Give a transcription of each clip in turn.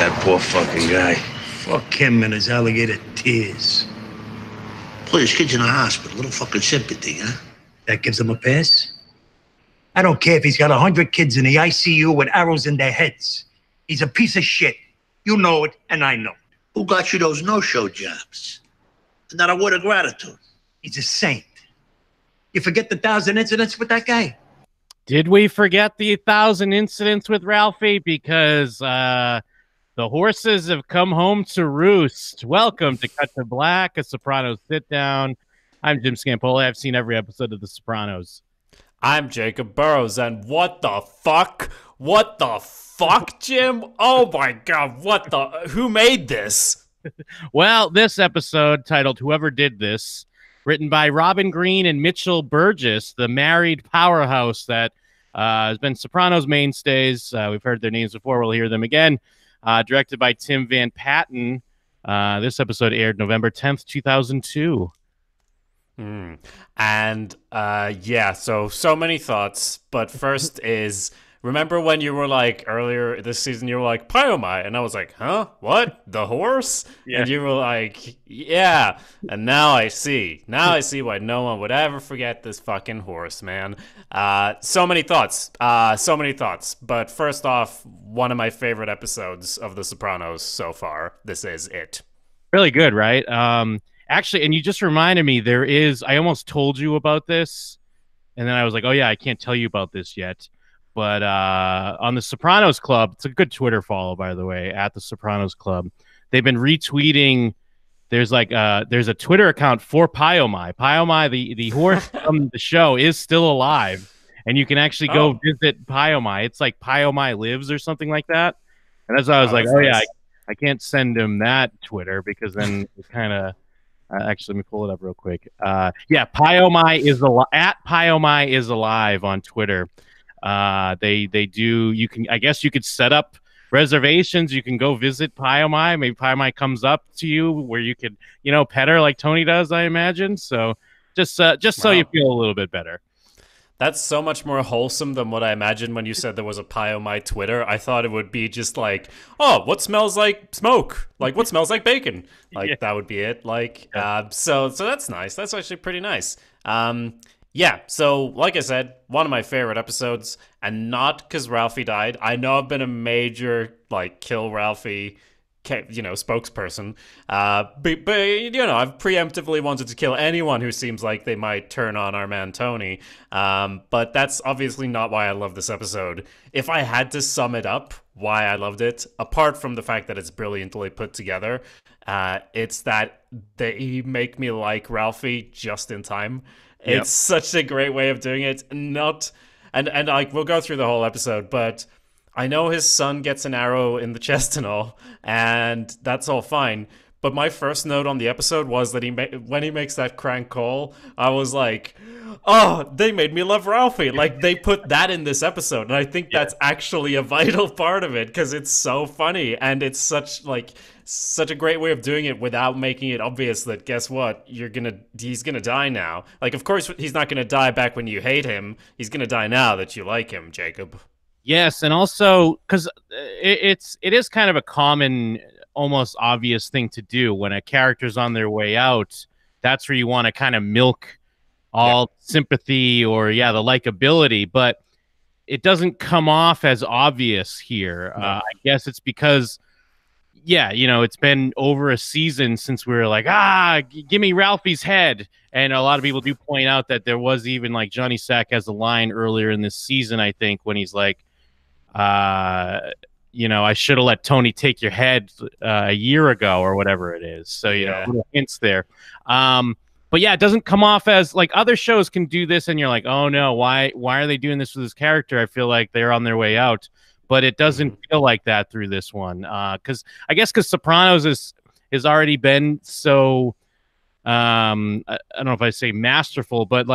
That poor fucking guy. Fuck him and his alligator tears. Please, kid's in the hospital. Little fucking sympathy, huh? That gives him a pass? I don't care if he's got 100 kids in the ICU with arrows in their heads. He's a piece of shit. You know it, and I know it. Who got you those no-show jobs? Not a word of gratitude. He's a saint. You forget the 1,000 incidents with that guy? Did we forget the 1,000 incidents with Ralphie? Because the horses have come home to roost. Welcome to Cut to Black, a Sopranos sit-down. I'm Jim Scampoli. I've seen every episode of The Sopranos. I'm Jacob Burrows, and what the fuck? What the fuck, Jim? Oh my god, who made this? Well, this episode, titled Whoever Did This, written by Robin Green and Mitchell Burgess, the married powerhouse that has been Sopranos mainstays. We've heard their names before. We'll hear them again. Directed by Tim Van Patten. This episode aired November 10th, 2002. And yeah, so many thoughts. But first is, remember when you were like, earlier this season, you were like, Pyomai, and I was like, huh? What? The horse? Yeah. And you were like, yeah. And now I see. Now I see why no one would ever forget this fucking horse, man. So many thoughts. So many thoughts. But first off, one of my favorite episodes of The Sopranos so far. This is it. Really good, right? Actually, and you just reminded me, I almost told you about this, and then I was like, oh yeah, I can't tell you about this yet. But on the Sopranos Club, it's a good Twitter follow, by the way, at the Sopranos Club. They've been retweeting. There's a Twitter account for Pyomai. Pyomai, the horse from the show, is still alive, and you can actually go visit Pyomai. It's like Pyomai Lives or something like that. And that's why I was like, nice. I can't send him that Twitter because then it kind of. Actually, let me pull it up real quick. Yeah, Pyomai is at Pyomai is alive on Twitter. They do. You can. I guess you could set up reservations. You can go visit Pyomai. Maybe Pyomai comes up to you where you could, pet her like Tony does. I imagine. So just so you feel a little bit better. That's so much more wholesome than what I imagined when you said there was a Pyomai Twitter. I thought it would be just like, oh, what smells like smoke? Like, what smells like bacon? Like, that would be it. Like, so that's nice. That's actually pretty nice. Yeah, so like I said, one of my favorite episodes, and not because Ralphie died. I know I've been a major, kill Ralphie spokesperson. But I've preemptively wanted to kill anyone who seems like they might turn on our man Tony. But that's obviously not why I love this episode. If I had to sum it up, why I loved it, apart from the fact that it's brilliantly put together, it's that they make me like Ralphie just in time. Yep. It's such a great way of doing it. And we'll go through the whole episode, but I know his son gets an arrow in the chest and all, and that's all fine. But my first note on the episode was that when he makes that crank call, I was like, oh, they made me love Ralphie. Like, they put that in this episode, and I think that's actually a vital part of it, because it's so funny, and it's such a great way of doing it without making it obvious that, guess what, he's gonna die now. Like, of course, he's not gonna die back when you hate him. He's gonna die now that you like him, Jacob. Yes, and also because it is kind of a common, almost obvious thing to do when a character's on their way out. That's where you want to kind of milk all sympathy or the likability, but it doesn't come off as obvious here. No. I guess it's because, it's been over a season since we were like, give me Ralphie's head. And a lot of people do point out that there was even Johnny Sack has a line earlier in this season, I think, when he's like, I should have let Tony take your head a year ago or whatever it is. So, little hints there. But yeah, it doesn't come off as other shows can do this. And you're like, oh no, why are they doing this with this character? I feel like they're on their way out, but it doesn't feel like that through this one. Cause Sopranos has already been so, I don't know if I say masterful, but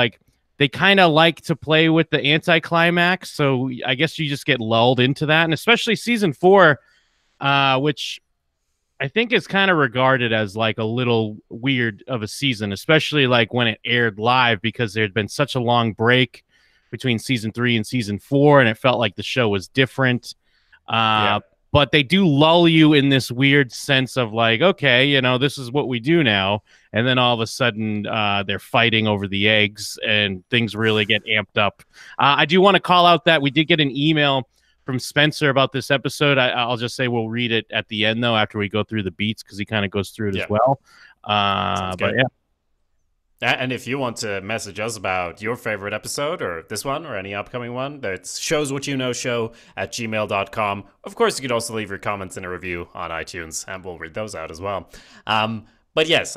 they kind of like to play with the anticlimax, so I guess you just get lulled into that, and especially season 4, which I think is kind of regarded as a little weird of a season, especially when it aired live, because there had been such a long break between season 3 and season 4, and it felt like the show was different. But but they do lull you in this weird sense of like, okay, you know, this is what we do now. And then all of a sudden they're fighting over the eggs and things really get amped up. I do want to call out that we did get an email from Spencer about this episode. I'll just say we'll read it at the end, though, after we go through the beats, because he kind of goes through it as well. But yeah. And if you want to message us about your favorite episode or this one or any upcoming one, that's showswhatyouknowshow@gmail.com. Of course, you could also leave your comments in a review on iTunes, and we'll read those out as well. But yes,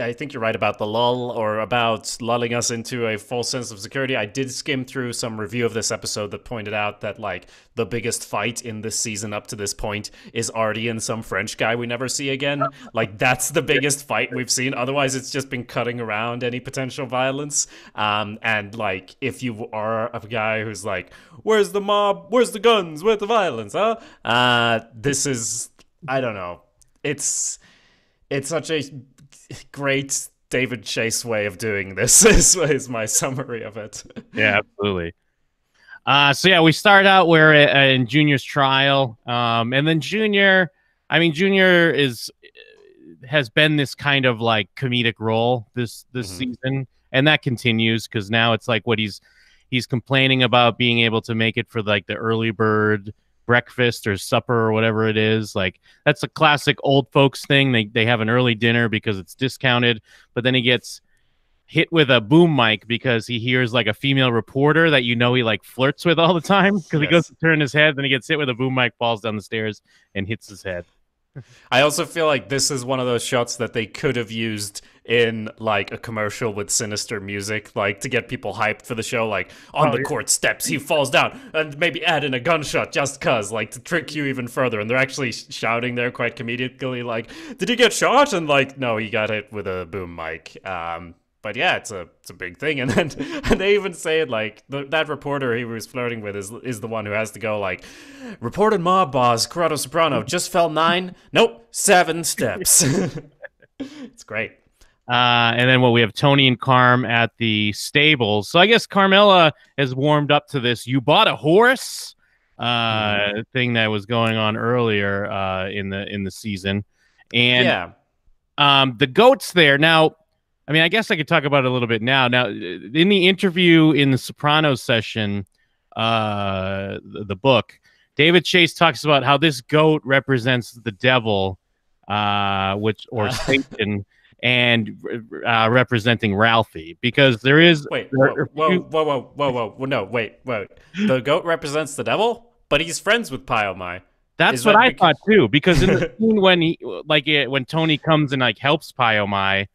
I think you're right about the lull, or about lulling us into a false sense of security. I did skim through some review of this episode that pointed out that like the biggest fight in this season up to this point is Artie and some French guy we never see again. Like that's the biggest fight we've seen. Otherwise, it's just been cutting around any potential violence. And like if you are a guy who's like, "Where's the mob? Where's the guns? Where's the violence?" This is, I don't know. It's such a great David Chase way of doing this is my summary of it. Yeah, absolutely. So yeah, we start out where in Junior's trial, and then Junior has been this kind of like comedic role this season, and that continues because now it's like what he's complaining about being able to make it for like the early bird breakfast or supper or whatever it is. Like that's a classic old folks thing. They have an early dinner because it's discounted, but then he gets hit with a boom mic because he hears like a female reporter that he like flirts with all the time, because he goes to turn his head, then he gets hit with a boom mic, falls down the stairs and hits his head. I also feel like this is one of those shots that they could have used in like a commercial with sinister music, like to get people hyped for the show, like on the court steps he falls down, and maybe add in a gunshot just cuz, like to trick you even further. And they're actually shouting there quite comedically like, "Did he get shot?" And like, "No, he got hit with a boom mic." But yeah, it's a big thing. And then and they even say it like that reporter he was flirting with is the one who has to go like, "Reported mob boss Corrado Soprano just fell 7 steps." It's great. And then we have Tony and Carm at the stables. So I guess Carmela has warmed up to this "you bought a horse" thing that was going on earlier in the season. And the goat's there now. I mean, I guess I could talk about it a little bit now. Now, in the interview in the Sopranos session, the book, David Chase talks about how this goat represents the devil, or Satan, and representing Ralphie, because there is. Whoa! No, wait. The goat represents the devil, but he's friends with Pyomai. That's what I thought too, because in the scene when Tony comes and like helps Pyomai.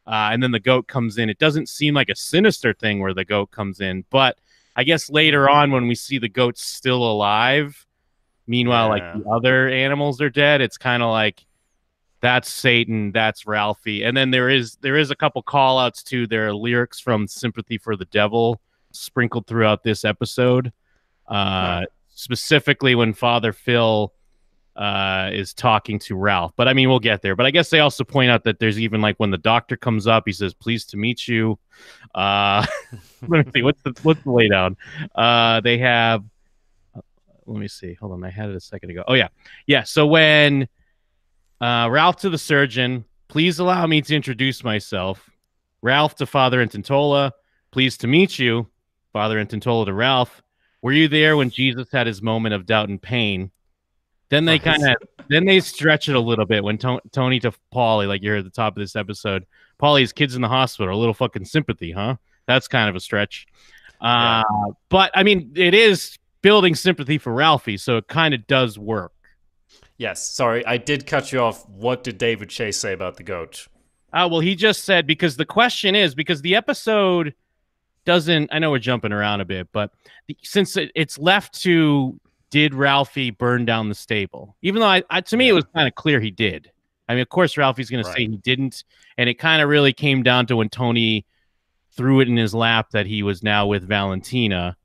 And then the goat comes in. It doesn't seem like a sinister thing where the goat comes in, but I guess later on when we see the goat still alive, meanwhile, like the other animals are dead, it's kind of like that's Satan, that's Ralphie. And then there is a couple call outs to their lyrics from Sympathy for the Devil sprinkled throughout this episode. Specifically when Father Phil is talking to Ralph, but I mean we'll get there. But I guess they also point out that there's even like when the doctor comes up, he says "pleased to meet you." Let me see what's the laydown. They have. Let me see. Hold on, I had it a second ago. Oh yeah. So when Ralph to the surgeon, "please allow me to introduce myself." Ralph to Father Intantola, "pleased to meet you." Father Intantola to Ralph, "were you there when Jesus had his moment of doubt and pain?" Then they stretch it a little bit when Tony to Paulie, like you're at the top of this episode. Paulie's kids in the hospital, a little fucking sympathy, huh? That's kind of a stretch. But I mean, it is building sympathy for Ralphie, so it kind of does work. Yes. Sorry, I did cut you off. What did David Chase say about the goat? Well, he just said, because the question is, because the episode doesn't, I know we're jumping around a bit, but since it's left to, did Ralphie burn down the stable? Even though to me, it was kind of clear he did. I mean, of course, Ralphie's going to say he didn't. And it kind of really came down to when Tony threw it in his lap that he was now with Valentina,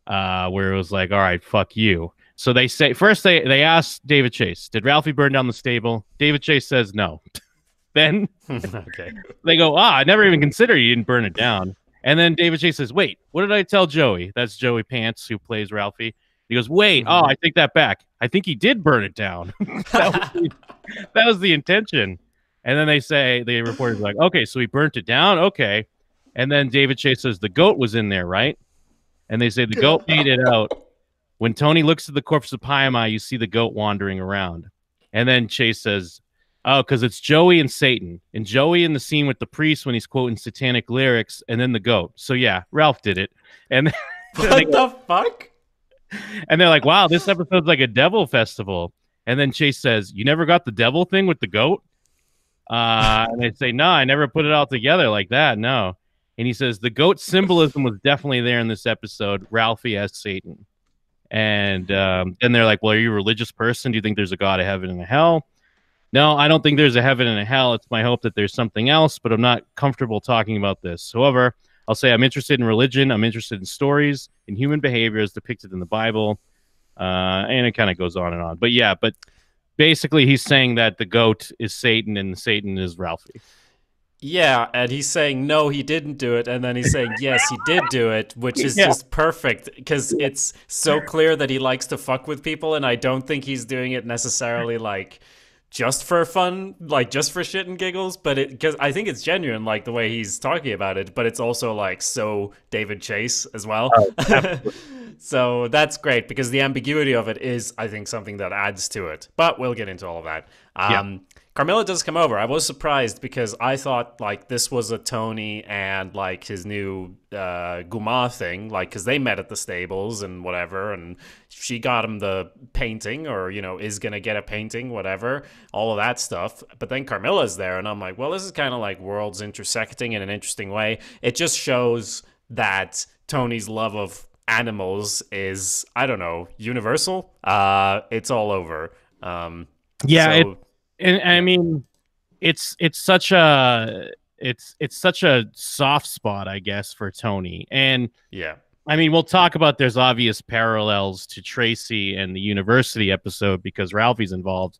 where it was like, all right, fuck you. So they say, first they asked David Chase, did Ralphie burn down the stable? David Chase says no. Then they go, I never even considered you didn't burn it down. And then David Chase says, wait, what did I tell Joey? That's Joey Pants, who plays Ralphie. He He goes, wait, I take that back. I think he did burn it down. That was the intention. And then the reporter's like, okay, so he burnt it down? Okay. And then David Chase says, the goat was in there, right? And they say the goat made it out. When Tony looks at the corpse of Pyamai, you see the goat wandering around. And then Chase says, oh, because it's Joey and Satan. And Joey in the scene with the priest when he's quoting satanic lyrics, and then the goat. So yeah, Ralph did it. And what the fuck? And they're like, wow, this episode's like a devil festival. And then Chase says, you never got the devil thing with the goat? And they say, no, I never put it all together like that. No. And he says, the goat symbolism was definitely there in this episode. Ralphie as Satan. And then they're like, well, are you a religious person? Do you think there's a God of heaven and a hell? No, I don't think there's a heaven and a hell. It's my hope that there's something else, but I'm not comfortable talking about this. However, I'll say I'm interested in religion. I'm interested in stories and human behavior as depicted in the Bible. And it kind of goes on and on. But yeah, but basically he's saying that the goat is Satan and Satan is Ralphie. Yeah, and he's saying, no, he didn't do it. And then he's saying, yes, he did do it, which is just perfect because it's so clear that he likes to fuck with people. And I don't think he's doing it necessarily like just for fun, like just for shit and giggles. But because I think it's genuine, like the way he's talking about it. But it's also like so David Chase as well. Oh, so that's great because the ambiguity of it is, I think, something that adds to it. But we'll get into all of that. Carmilla does come over. I was surprised because I thought like this was a Tony and like his new Guma thing, like because they met at the stables and whatever, and she got him the painting or is gonna get a painting, whatever, all of that stuff. But then Carmilla's there, and I'm like, well, this is kind of like worlds intersecting in an interesting way. It just shows that Tony's love of animals is, I don't know, universal. It's all over. And I mean, it's such a soft spot, I guess, for Tony. And yeah, I mean, we'll talk about there's obvious parallels to Tracy and the university episode because Ralphie's involved.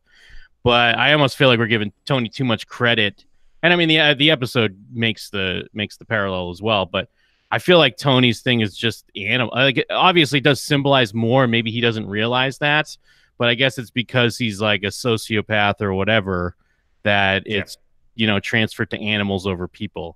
But I almost feel like we're giving Tony too much credit. And I mean, the episode makes the parallel as well. But I feel like Tony's thing is just animal. Like, it obviously does symbolize more. Maybe he doesn't realize that. But I guess it's because he's like a sociopath or whatever that it's, transferred to animals over people.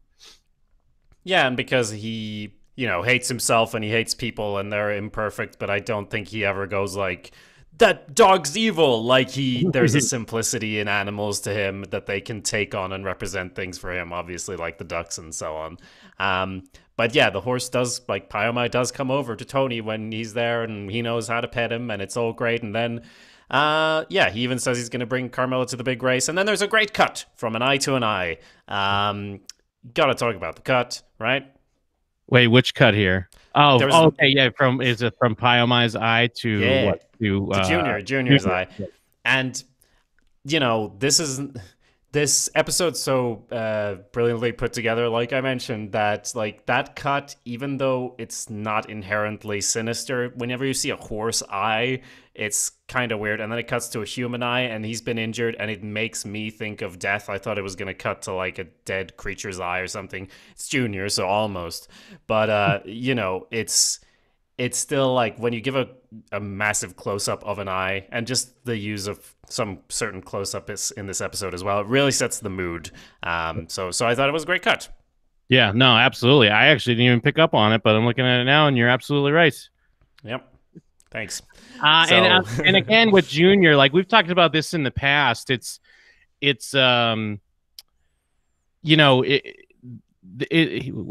Yeah, and because he, hates himself and he hates people and they're imperfect, but I don't think he ever goes like, that dog's evil. Like there's a simplicity in animals to him that they can take on and represent things for him, obviously, like the ducks and so on. But yeah, the horse does, like Pyamai does come over to Tony when he's there and he knows how to pet him and it's all great. And then, he even says he's going to bring Carmilla to the big race. And then there's a great cut from an eye to an eye. Got to talk about the cut, right? Wait, which cut here? Oh, okay, yeah. Is it from Pyamai's eye to what? To Junior's eye. Yeah. And, this episode's so brilliantly put together, like I mentioned, that like that cut, even though it's not inherently sinister, whenever you see a horse eye, it's kind of weird. And then it cuts to a human eye and he's been injured and it makes me think of death. I thought it was going to cut to like a dead creature's eye or something. It's Junior, so almost. But, it's still like when you give a massive close-up of an eye and just the use of some certain close-up is in this episode as well, it really sets the mood. So I thought it was a great cut. Yeah, no, absolutely. I actually didn't even pick up on it, but I'm looking at it now and you're absolutely right. Yep. Thanks. And again, with Junior, like we've talked about this in the past,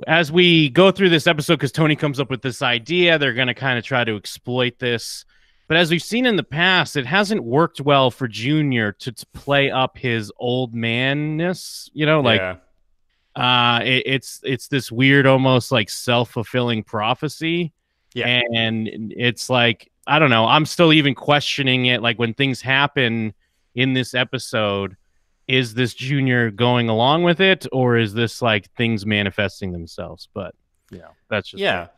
as we go through this episode, because Tony comes up with this idea, they're going to kind of try to exploit this. But as we've seen in the past, it hasn't worked well for Junior to play up his old manness. It's this weird, almost like self-fulfilling prophecy. Yeah, and it's like, I don't know. I'm still even questioning it. Like when things happen in this episode, is this Junior going along with it, or is this like things manifesting themselves? But that's just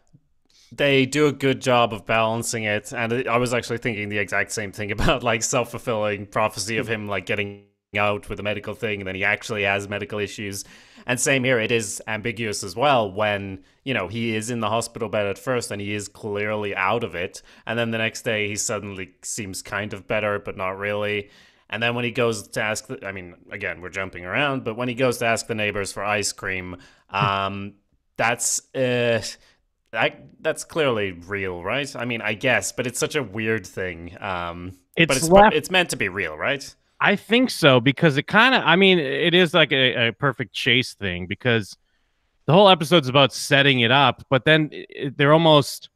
they do a good job of balancing it. And I was actually thinking the exact same thing about like self-fulfilling prophecy of him like getting out with a medical thing and then he actually has medical issues. And same here, it is ambiguous as well when, you know, he is in the hospital bed at first and he is clearly out of it, and then the next day he suddenly seems kind of better but not really. And then when he goes to ask I mean, again, we're jumping around, but when he goes to ask the neighbors for ice cream, that's clearly real, right? I mean, I guess, but it's such a weird thing. But it's meant to be real, right? I think so, because it kind of, I mean, it is like a perfect chase thing, because the whole episode's about setting it up, but then they're almost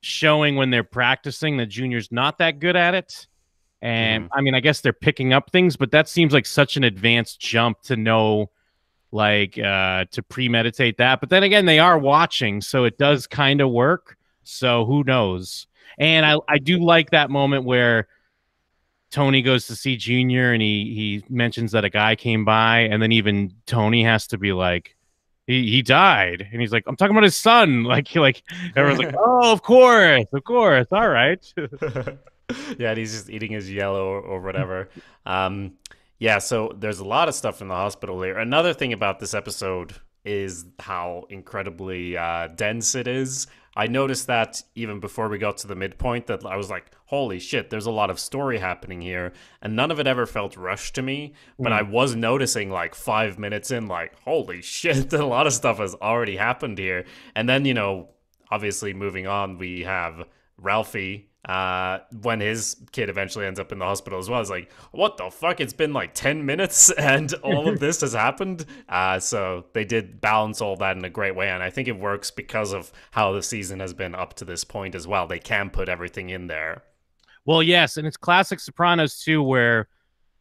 showing when they're practicing that Junior's not that good at it. And I mean, I guess they're picking up things, but that seems like such an advanced jump to know, like, to premeditate that. But then again, they are watching, so it does kind of work. So who knows? And I do like that moment where Tony goes to see Junior and he mentions that a guy came by, and then even Tony has to be like, he died, and he's like, I'm talking about his son. Like everyone's like, oh, of course, all right. Yeah, and he's just eating his yellow or whatever. Yeah, so there's a lot of stuff in the hospital here. Another thing about this episode is how incredibly dense it is. I noticed that even before we got to the midpoint, that I was like, holy shit, there's a lot of story happening here. And none of it ever felt rushed to me. But I was noticing like 5 minutes in, like, holy shit, a lot of stuff has already happened here. And then, you know, obviously moving on, we have Ralphie. When his kid eventually ends up in the hospital as well, it's like, what the fuck? It's been like 10 minutes and all of this has happened. So they did balance all that in a great way, and I think it works because of how the season has been up to this point as well. They can put everything in there. Well, yes, and it's classic Sopranos too, where,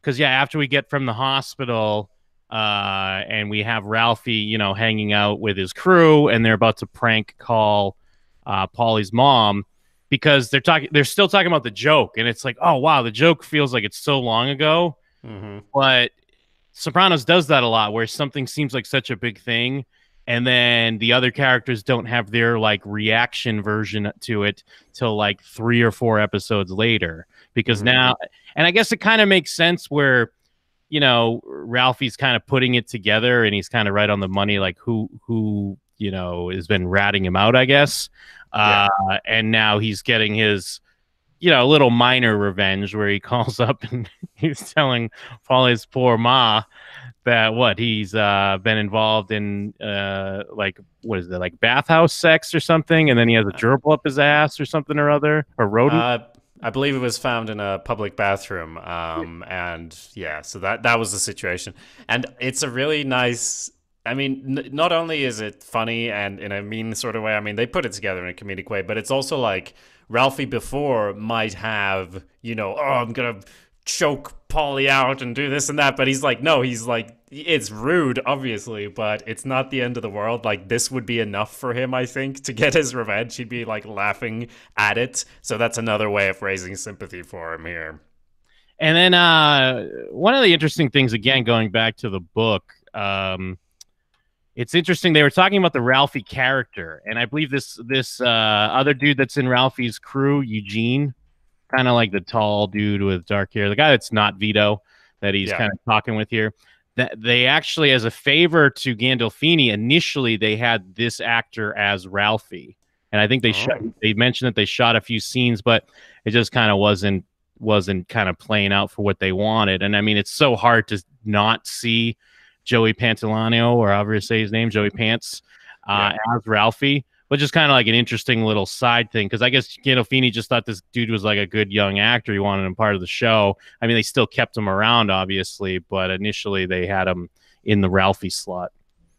because yeah, after we get from the hospital, and we have Ralphie, you know, hanging out with his crew, and they're about to prank call Paulie's mom, because they're still talking about the joke, and it's like, oh wow, the joke feels like it's so long ago. But Sopranos does that a lot, where something seems like such a big thing, and then the other characters don't have their like reaction version to it till like 3 or 4 episodes later, because now, and I guess it kind of makes sense where, you know, Ralphie's kind of putting it together and he's kind of right on the money, like who you know has been ratting him out, I guess. And now he's getting his, you know, little minor revenge, where he calls up and he's telling Paulie's poor ma that he's been involved in like, what is it, like bathhouse sex or something, and then he has a gerbil up his ass or something or other, or rodent. I believe it was found in a public bathroom, and yeah, so that was the situation, and it's a really nice. I mean, not only is it funny and in a mean sort of way, I mean, they put it together in a comedic way, but it's also like Ralphie before might have, you know, oh, I'm going to choke Paulie out and do this and that. But he's like, no, he's like, it's rude, obviously, but it's not the end of the world. Like, this would be enough for him, I think, to get his revenge. He'd be like laughing at it. So that's another way of raising sympathy for him here. And then one of the interesting things, again, going back to the book, it's interesting. They were talking about the Ralphie character, and I believe this other dude that's in Ralphie's crew, Eugene, kind of like the tall dude with dark hair, the guy that's not Vito, that he's kind of talking with here. That they actually, as a favor to Gandolfini, initially they had this actor as Ralphie, and I think they mentioned that they shot a few scenes, but it just kind of wasn't kind of playing out for what they wanted. And I mean, it's so hard to not see Joey Pantoliano, or however you say his name, Joey Pants, as Ralphie, but just kind of like an interesting little side thing, because I guess Gandolfini just thought this dude was like a good young actor. He wanted him part of the show. I mean, they still kept him around, obviously, but initially they had him in the Ralphie slot.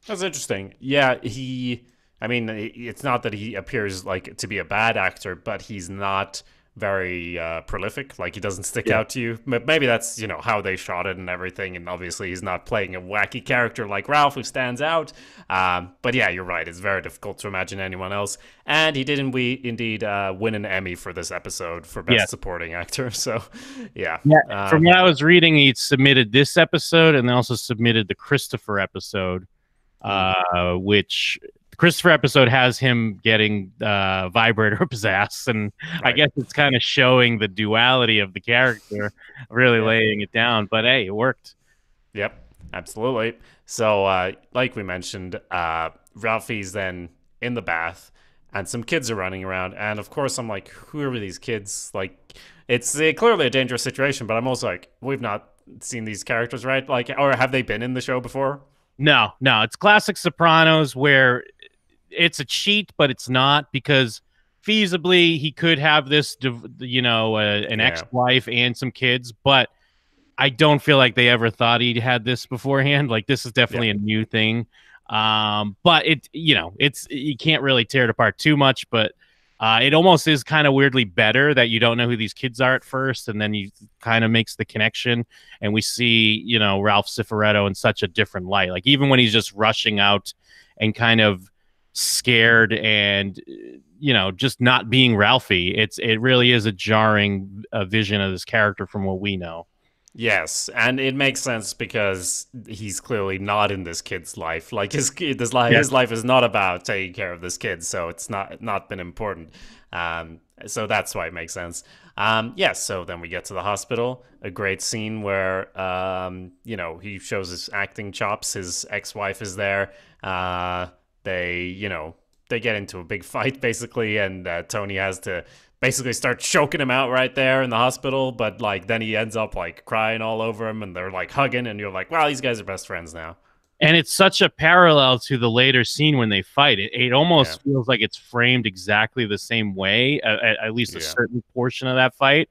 That's interesting. Yeah, I mean, it's not that he appears like to be a bad actor, but he's not very prolific. Like, he doesn't stick out to you. Maybe that's, you know, how they shot it and everything, and obviously he's not playing a wacky character like Ralph who stands out. But yeah, you're right, it's very difficult to imagine anyone else, and he did indeed win an Emmy for this episode for best supporting actor. So from what I was reading, he submitted this episode and then also submitted the Christopher episode, which Christopher episode has him getting vibrator up his ass, and I guess it's kind of showing the duality of the character, really laying it down. But hey, it worked. Yep, absolutely. So, like we mentioned, Ralphie's then in the bath, and some kids are running around. And of course, I'm like, who are these kids? Like, it's clearly a dangerous situation, but I'm also like, we've not seen these characters, right? Like, or have they been in the show before? No, no, it's classic Sopranos where it's a cheat, but it's not because feasibly he could have this, an Yeah. ex-wife and some kids, but I don't feel like they ever thought he had this beforehand. Like this is definitely a new thing. But it's you can't really tear it apart too much, but it almost is kind of weirdly better that you don't know who these kids are at first, and then you kind of makes the connection, and we see Ralph Cifaretto in such a different light. Like even when he's just rushing out and kind of scared and just not being Ralphie, it really is a jarring vision of this character from what we know. Yes, and it makes sense because he's clearly not in this kid's life. Like his life is not about taking care of this kid, so it's not been important. So that's why it makes sense. Yes, so then we get to the hospital. A great scene where he shows his acting chops. His ex-wife is there. They get into a big fight basically, and Tony has to basically start choking him out right there in the hospital, but like then he ends up like crying all over him, and they're like hugging, and you're like, wow, these guys are best friends now. And it's such a parallel to the later scene when they fight. It almost feels like it's framed exactly the same way, at least a certain portion of that fight.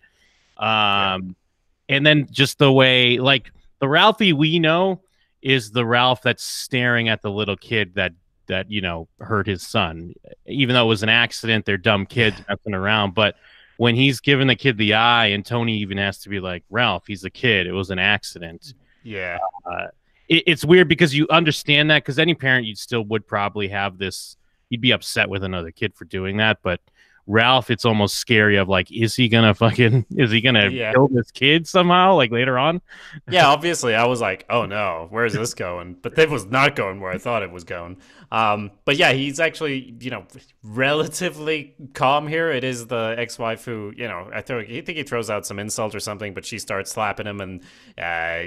And then just the way, like the Ralphie we know is the Ralph that's staring at the little kid that hurt his son. Even though it was an accident, they're dumb kids messing around. But when he's giving the kid the eye, and Tony even has to be like, Ralph, he's a kid. It was an accident. Yeah. It's weird because you understand that, because any parent would probably have this. You'd be upset with another kid for doing that. But Ralph, it's almost scary of like, is he gonna kill this kid somehow, like later on? Yeah, obviously I was like, oh no, where's this going? But it was not going where I thought it was going. But yeah, he's actually, relatively calm here. It is the ex-wife who, I think he throws out some insult or something, but she starts slapping him, and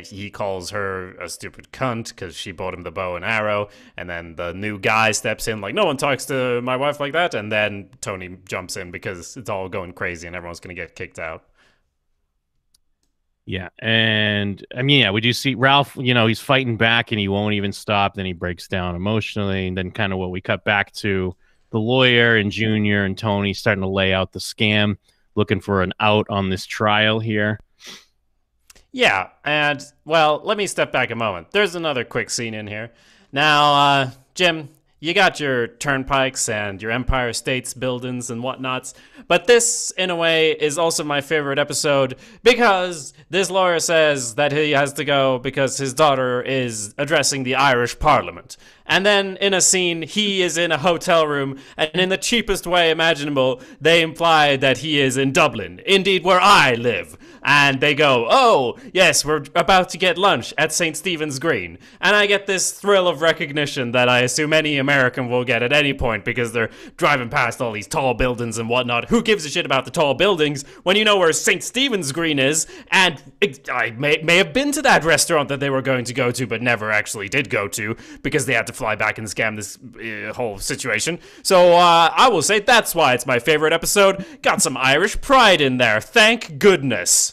he calls her a stupid cunt because she bought him the bow and arrow. And then the new guy steps in like, no one talks to my wife like that. And then Tony jumps in because it's all going crazy and everyone's going to get kicked out. Yeah, and I mean, we do see Ralph, he's fighting back and he won't even stop. Then he breaks down emotionally. And then kind of what we cut back to the lawyer and Junior and Tony starting to lay out the scam, looking for an out on this trial here. Yeah, and, well, let me step back a moment. There's another quick scene in here. Now, Jim, you got your turnpikes and your Empire States buildings and whatnots, but this, in a way, is also my favorite episode because this lawyer says that he has to go because his daughter is addressing the Irish Parliament. And then in a scene, he is in a hotel room, and in the cheapest way imaginable, they imply that he is in Dublin, indeed where I live. And they go, oh, yes, we're about to get lunch at St. Stephen's Green. And I get this thrill of recognition that I assume any American will get at any point because they're driving past all these tall buildings and whatnot. Who gives a shit about the tall buildings when you know where St. Stephen's Green is? And I may have been to that restaurant that they were going to go to but never actually did go to because they had to fly back and scam this whole situation. So I will say that's why it's my favorite episode. Got some Irish pride in there. Thank goodness.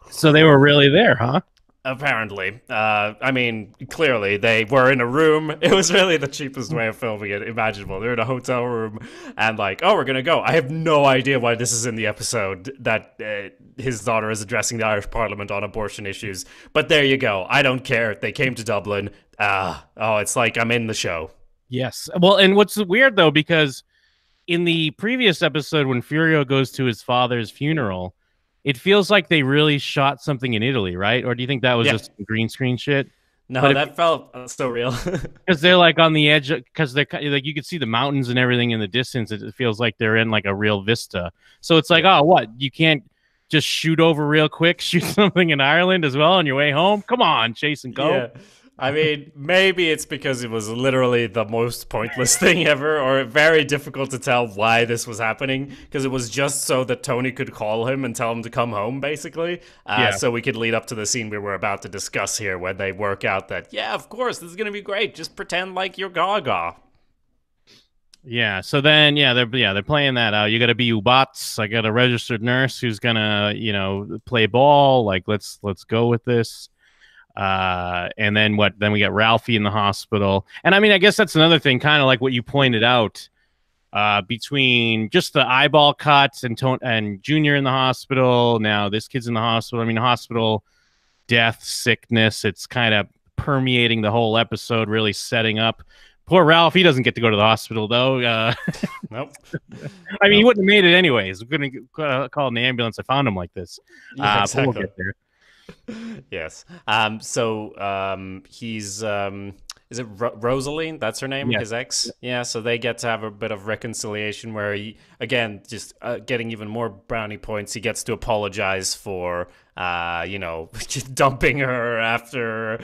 So they were really there, huh? Apparently. I mean, clearly they were in a room. It was really the cheapest way of filming it imaginable. They're in a hotel room and like, oh, we're going to go. I have no idea why this is in the episode that his daughter is addressing the Irish Parliament on abortion issues. But there you go. I don't care. They came to Dublin. It's like I'm in the show. Yes. Well, and what's weird, though, because in the previous episode when Furio goes to his father's funeral, it feels like they really shot something in Italy, right? Or do you think that was just green screen shit? No, but that felt so real. Because they're like on the edge, because they're like you can see the mountains and everything in the distance. It feels like they're in like a real vista. So it's like, oh, what? You can't just shoot over real quick, shoot something in Ireland as well on your way home? Come on, Chase and go. Yeah. I mean, maybe it's because it was literally the most pointless thing ever, or very difficult to tell why this was happening, because it was just so that Tony could call him and tell him to come home, basically. So we could lead up to the scene we were about to discuss here, where they work out that, yeah, of course, this is going to be great. Just pretend like you're Gaga. Yeah. So then, they're playing that out. You got to be Ubats. I got a registered nurse who's gonna, play ball. Like, let's go with this. And then what? Then we got Ralphie in the hospital. And I mean, I guess that's another thing, kind of like what you pointed out, between just the eyeball cuts and Junior in the hospital. Now this kid's in the hospital. I mean, hospital death, sickness. It's kind of permeating the whole episode, really setting up. Poor Ralph. He doesn't get to go to the hospital though. Nope. I mean, he wouldn't have made it anyways. We're gonna call an ambulance. I found him like this. Yeah, exactly. But we'll get there. Yes. So he's is it Rosaline? That's her name, his ex. Yeah. So they get to have a bit of reconciliation where he, again, just getting even more brownie points. He gets to apologize for dumping her after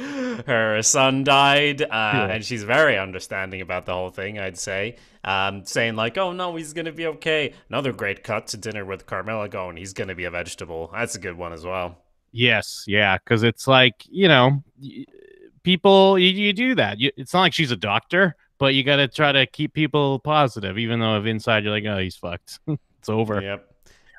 her son died, and she's very understanding about the whole thing, I'd say. Saying like, oh no, he's gonna be okay. Another great cut to dinner with Carmela going, he's gonna be a vegetable. That's a good one as well. Yes, yeah, because it's like, people, you do that. It's not like she's a doctor, but you got to try to keep people positive, even though if inside you're like, oh, he's fucked. It's over. Yep.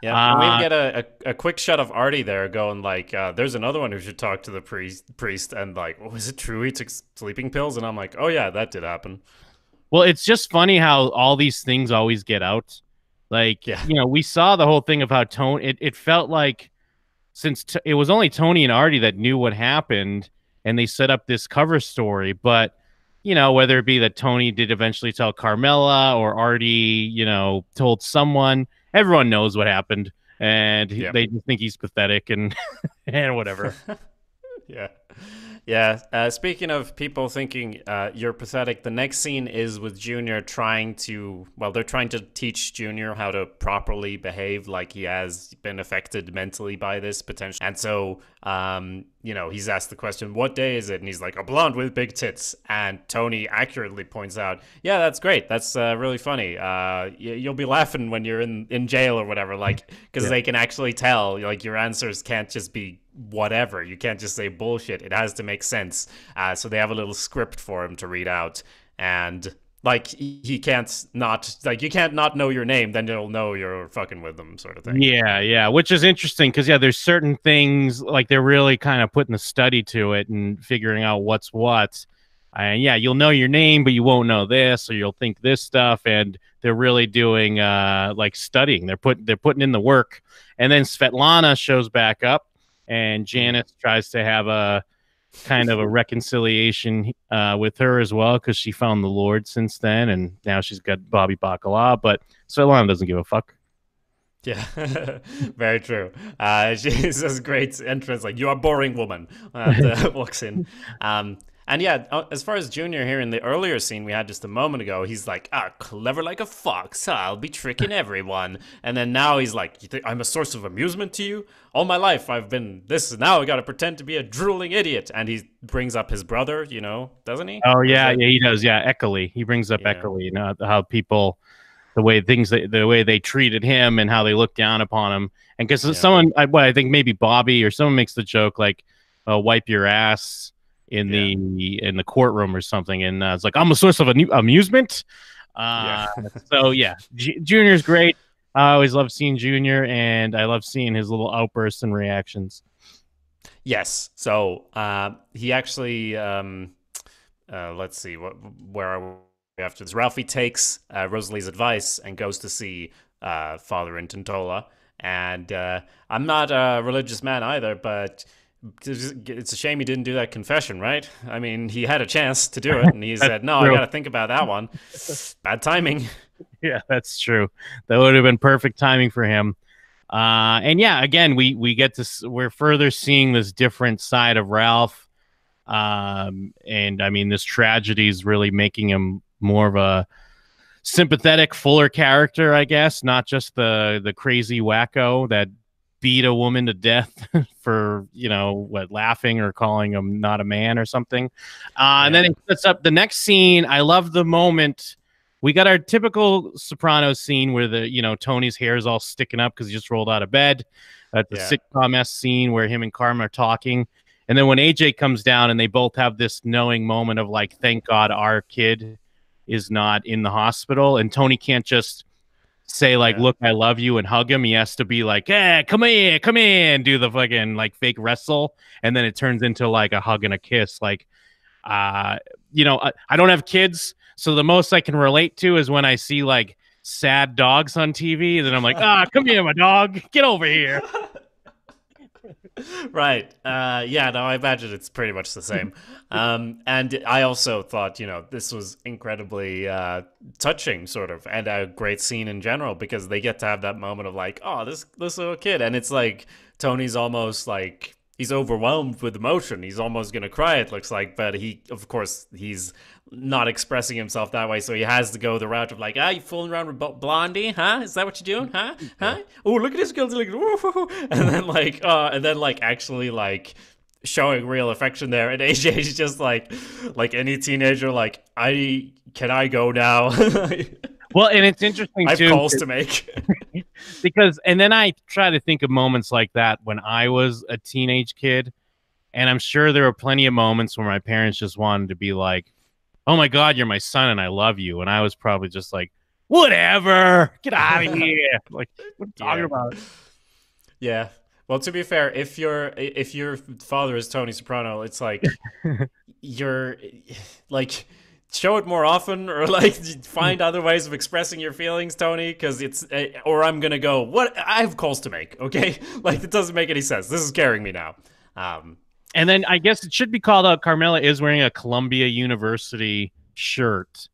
Yeah, and we get a quick shot of Artie there going like, there's another one who should talk to the priest, and like, was it true he took sleeping pills? And I'm like, oh yeah, that did happen. Well, it's just funny how all these things always get out. Like, we saw the whole thing of how Tony, it felt like, since it was only Tony and Artie that knew what happened, and they set up this cover story. But, whether it be that Tony did eventually tell Carmela or Artie, told someone, everyone knows what happened. And they just think he's pathetic and whatever. Yeah. Yeah. Speaking of people thinking you're pathetic, the next scene is with Junior they're trying to teach Junior how to properly behave, like he has been affected mentally by this potential. And so, he's asked the question, what day is it? And he's like, a blonde with big tits. And Tony accurately points out, yeah, that's great. That's really funny. You'll be laughing when you're in jail or whatever, like, because they can actually tell, like, your answers can't just be whatever. You can't just say bullshit. It has to make sense. So they have a little script for him to read out, and like he can't not, like, you can't not know your name, then they'll know you're fucking with them, sort of thing. Yeah, which is interesting because there's certain things like they're really kind of putting the study to it and figuring out what's what. And you'll know your name, but you won't know this, or you'll think this stuff, and they're really doing like studying. They're putting in the work. And then Svetlana shows back up, and Janice tries to have a kind of a reconciliation with her as well, because she found the Lord since then, and now she's got Bobby Bacala. But Svetlana doesn't give a fuck. Yeah, very true. She says great entrance, like, you are boring woman, and walks in. And as far as Junior here in the earlier scene we had just a moment ago, he's like, clever like a fox, I'll be tricking everyone. And then now he's like, you think I'm a source of amusement to you? All my life I've been this, now I gotta pretend to be a drooling idiot. And he brings up his brother, doesn't he? Oh, yeah, he does. Yeah, Eckerly. He brings up Eckerly, how people, the way they treated him and how they looked down upon him. And because someone, I think maybe Bobby or someone makes the joke like, wipe your ass in the courtroom or something, and it's like, I'm a source of amusement. So Junior's great. I always love seeing Junior, and I love seeing his little outbursts and reactions. Yes. So he actually let's see, where are we after this? Ralphie takes Rosalie's advice and goes to see Father Intantola. And I'm not a religious man either, but it's a shame he didn't do that confession, right? I mean, he had a chance to do it, and he said, no, I got to think about that one. Bad timing. Yeah, that's true. That would have been perfect timing for him. And again, we're further seeing this different side of Ralph. And I mean, this tragedy is really making him more of a sympathetic, fuller character, I guess, not just the crazy wacko that beat a woman to death for, laughing or calling him not a man or something. And then it sets up the next scene. I love the moment. We got our typical Sopranos scene where Tony's hair is all sticking up because he just rolled out of bed. The sitcom-esque scene where him and Karma are talking. And then when AJ comes down and they both have this knowing moment of like, thank God our kid is not in the hospital. And Tony can't just say like, look, I love you and hug him. He has to be like, hey, come here, and do the fucking like fake wrestle. And then it turns into like a hug and a kiss. Like, I don't have kids. So the most I can relate to is when I see like sad dogs on TV. And then I'm like, come here, my dog, get over here. Right. Yeah, no, I imagine it's pretty much the same. And I also thought, this was incredibly touching, sort of, and a great scene in general, because they get to have that moment of like, oh, this little kid. And it's like Tony's almost like, he's overwhelmed with emotion. He's almost going to cry, it looks like. But of course, he's not expressing himself that way. So he has to go the route of like, you fooling around with Blondie? Huh? Is that what you're doing? Huh? Oh, look at this girl. Like, and then actually like showing real affection there. And AJ's just like any teenager, like, can I go now? Well, and it's interesting I have too. calls to make. Because, and then I try to think of moments like that when I was a teenage kid. And I'm sure there were plenty of moments where my parents just wanted to be like, oh my God, you're my son and I love you. And I was probably just like, whatever, get out of here. Like, what are you talking about? Yeah. Well, to be fair, if your father is Tony Soprano, it's like you're like, show it more often, or like find other ways of expressing your feelings, Tony, because it's or I'm gonna go, what, I have calls to make, okay? Like, it doesn't make any sense. This is carrying me now. And then I guess it should be called out, Carmela is wearing a Columbia University shirt,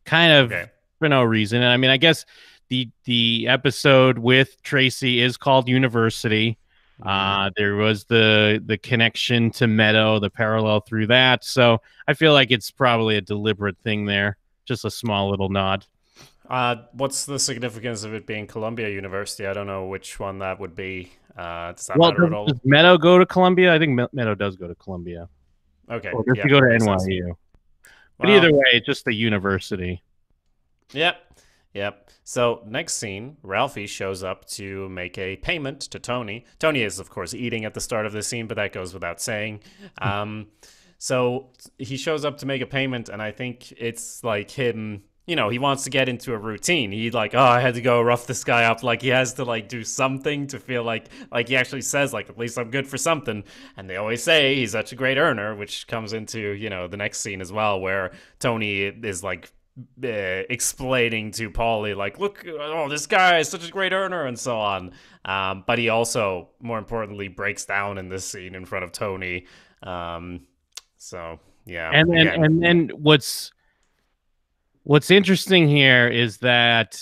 kind of for no reason. And I mean, I guess the episode with Tracy is called University. There was the connection to Meadow, the parallel through that. So I feel like it's probably a deliberate thing there, just a small little nod. What's the significance of it being Columbia University? I don't know which one that would be. Does that matter at all? Does Meadow go to Columbia? I think Meadow does go to Columbia. Okay. Or does he go to NYU? But either way, it's just the university. Yep. So next scene, Ralphie shows up to make a payment to Tony. Tony is, of course, eating at the start of the scene, but that goes without saying. So he shows up to make a payment, and I think it's like him, he wants to get into a routine. He like, I had to go rough this guy up. Like, he has to like do something to feel like he actually says like, at least I'm good for something. And they always say he's such a great earner, which comes into, the next scene as well, where Tony is like explaining to Paulie like, look, this guy is such a great earner and so on. But he also, more importantly, breaks down in this scene in front of Tony. So yeah. And then what's interesting here is that,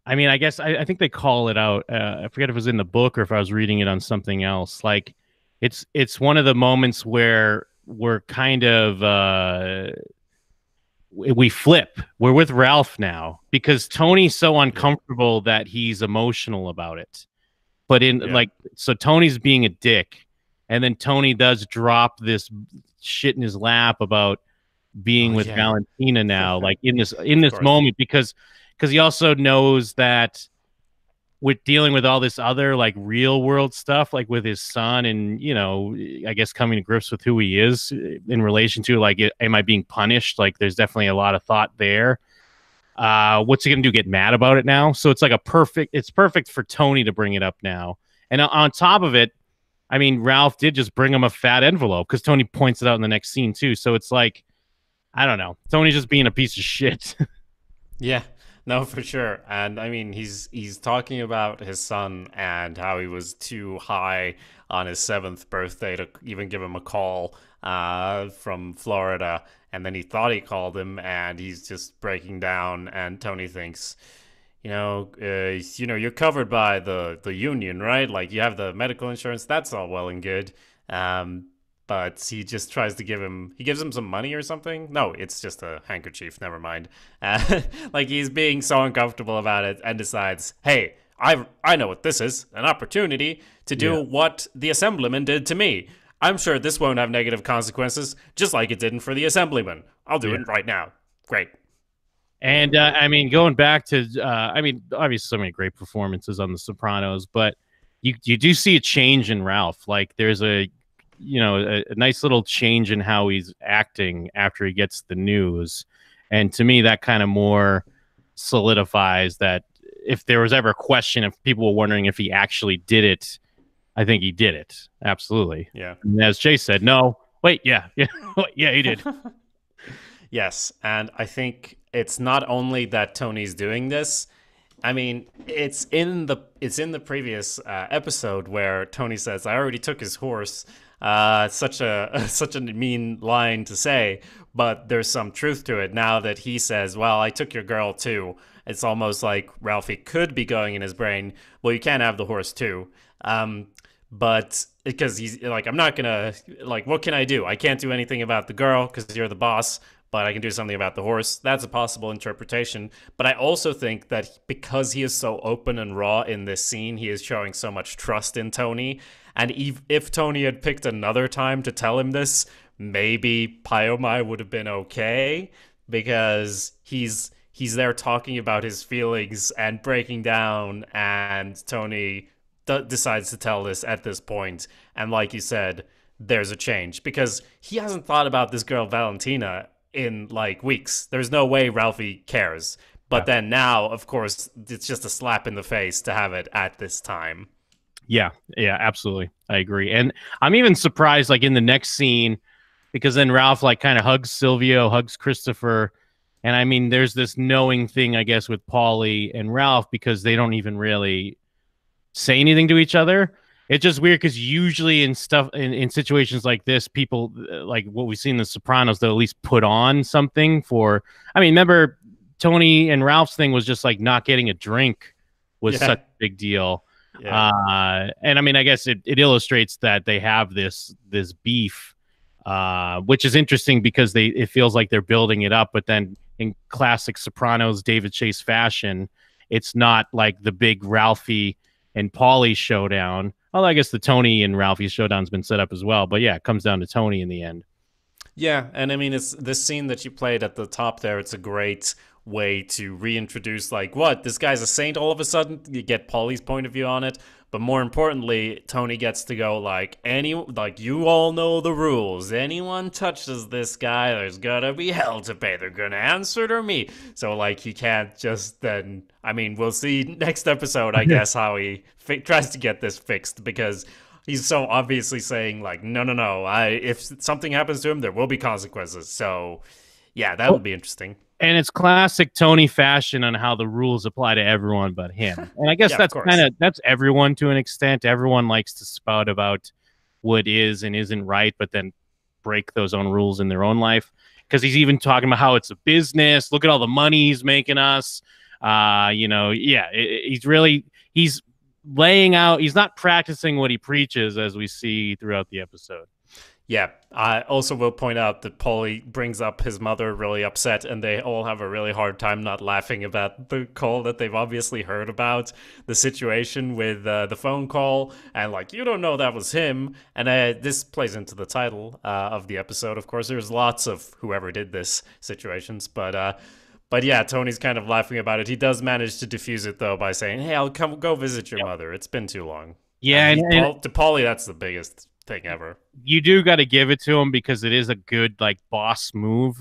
I mean, I guess I think they call it out. I forget if it was in the book or if I was reading it on something else. Like, it's one of the moments where we're kind of we flip. We're with Ralph now because Tony's so uncomfortable that he's emotional about it. But so Tony's being a dick, and then Tony does drop this shit in his lap about being with Valentina now, like in this moment, because he also knows that with dealing with all this other like real world stuff, like with his son, and I guess coming to grips with who he is in relation to like, am I being punished? Like, there's definitely a lot of thought there. What's he gonna do? Get mad about it now? So it's like it's perfect for Tony to bring it up now. And on top of it, I mean, Ralph did just bring him a fat envelope because Tony points it out in the next scene too. So it's like, I don't know. Tony's just being a piece of shit. Yeah, no, for sure. And I mean, he's talking about his son and how he was too high on his 7th birthday to even give him a call from Florida. And then he thought he called him, and he's just breaking down. And Tony thinks, you're covered by the union, right? Like, you have the medical insurance. That's all well and good. But he just tries to gives him some money or something. No, it's just a handkerchief. Never mind. Like, he's being so uncomfortable about it and decides, hey, I know what this is, an opportunity to do what the assemblyman did to me. I'm sure this won't have negative consequences, just like it didn't for the assemblyman. I'll do it right now. Great. And I mean, going back to, I mean, obviously so many great performances on The Sopranos, but you do see a change in Ralph. Like there's a nice little change in how he's acting after he gets the news. And to me, that kind of more solidifies that if there was ever a question, if people were wondering if he actually did it, I think he did it. Absolutely. Yeah. And as Jay said, no, wait, yeah, yeah, yeah, he did. Yes, and I think it's not only that Tony's doing this. I mean, it's in the previous episode where Tony says, "I already took his horse." Such a mean line to say, but there's some truth to it. Now that he says, "Well, I took your girl too," it's almost like Ralphie could be going in his brain, "Well, you can't have the horse too." But because he's like, "I'm not gonna like, what can I do? I can't do anything about the girl because you're the boss." But I can do something about the horse. That's a possible interpretation. But I also think that because he is so open and raw in this scene, he is showing so much trust in Tony. And if Tony had picked another time to tell him this, maybe Pyomai would have been okay, because he's there talking about his feelings and breaking down, and Tony decides to tell this at this point. And like you said, there's a change because he hasn't thought about this girl Valentina in like weeks. There's no way Ralphie cares. But then now, of course, it's just a slap in the face to have it at this time. Yeah, absolutely. I agree. And I'm even surprised, like in the next scene, because then Ralph like kind of hugs Silvio, hugs Christopher. And I mean, there's this knowing thing, I guess, with Paulie and Ralph, because they don't even really say anything to each other. It's just weird because usually in situations like this, people like what we've seen in The Sopranos, they'll at least put on something for. I mean, remember Tony and Ralph's thing was just like not getting a drink was such a big deal. Yeah. And I mean, I guess it illustrates that they have this beef, which is interesting because it feels like they're building it up, but then in classic Sopranos David Chase fashion, it's not like the big Ralphie and Paulie showdown. Although I guess the Tony and Ralphie showdown's been set up as well. But yeah, it comes down to Tony in the end. Yeah, and I mean, it's this scene that you played at the top there. It's a great way to reintroduce, like, what? This guy's a saint all of a sudden? You get Paulie's point of view on it. But more importantly, Tony gets to go, like, you all know the rules. Anyone touches this guy, there's gonna be hell to pay. They're gonna answer to me. So, like, he can't just then... I mean, we'll see next episode, I guess, how he tries to get this fixed, because he's so obviously saying, like, no, if something happens to him, there will be consequences. So, yeah, that would be interesting. And it's classic Tony fashion on how the rules apply to everyone but him. And I guess that's everyone to an extent. Everyone likes to spout about what is and isn't right, but then break those own rules in their own life. Because he's even talking about how it's a business. Look at all the money he's making us. He's laying out. He's not practicing what he preaches, as we see throughout the episode. Yeah, I also will point out that Paulie brings up his mother really upset, and they all have a really hard time not laughing about the call that they've obviously heard about, the situation with the phone call, and like, you don't know that was him. And this plays into the title of the episode, of course. There's lots of whoever did this situations, but yeah, Tony's kind of laughing about it. He does manage to diffuse it, though, by saying, hey, I'll go visit your mother. It's been too long. Yeah, and to Paulie, that's the biggest thing ever. You do got to give it to him because it is a good like boss move,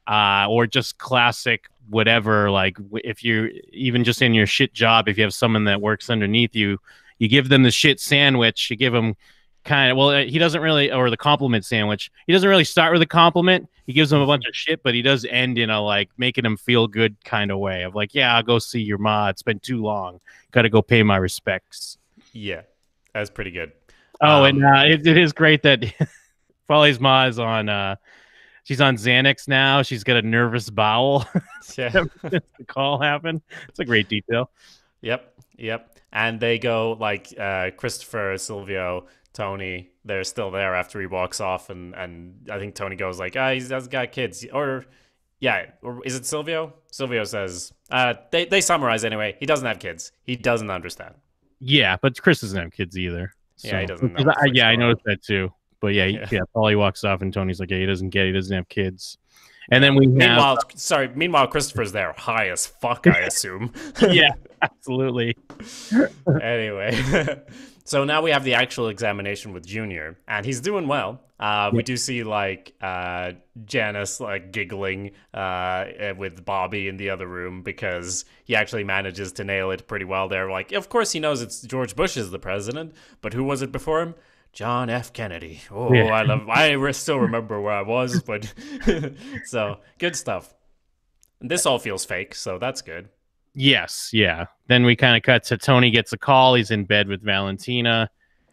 or just classic whatever. Like if you're even just in your shit job, if you have someone that works underneath you, you give them the shit sandwich. You give them he doesn't really, or the compliment sandwich. He doesn't really start with a compliment. He gives them a bunch of shit, but he does end in a like making them feel good kind of way of like, yeah, I'll go see your ma. It's been too long. Got to go pay my respects. Yeah, that's pretty good. Oh, and it is great that Paulie's ma is on. She's on Xanax now. She's got a nervous bowel. Yeah, the call happened. It's a great detail. Yep. And they go like Christopher, Silvio, Tony. They're still there after he walks off, and I think Tony goes like, he's got kids, or Yeah, or is it Silvio? Silvio says, they summarize anyway. He doesn't have kids. He doesn't understand. Yeah, but Chris doesn't have kids either. Yeah, he So, doesn't know for yeah, I sure. noticed that too. But yeah, Yeah. Paulie walks off, and Tony's like, yeah, he doesn't have kids. And then we have, meanwhile, Christopher's there, high as fuck, I assume. yeah, absolutely. Anyway, so now we have the actual examination with Junior, and he's doing well. We do see like Janice like giggling with Bobby in the other room because he actually manages to nail it pretty well there. Like, of course he knows it's George Bush is the president, but who was it before him? John F. Kennedy. Oh, yeah. I still remember where I was, but so good stuff. And this all feels fake, so that's good. Yes, yeah. Then we kind of cut to Tony gets a call. He's in bed with Valentina,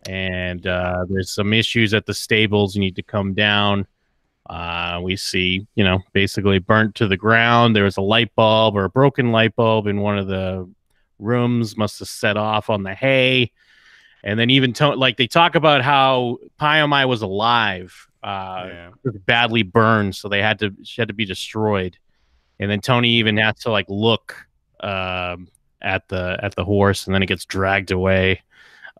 and there's some issues at the stables. You need to come down. We see, basically burnt to the ground. There was a light bulb or a broken light bulb in one of the rooms. Must have set off on the hay. And then even they talk about how Pyomai was alive, badly burned, so she had to be destroyed. And then Tony even has to like look at the horse, and then it gets dragged away,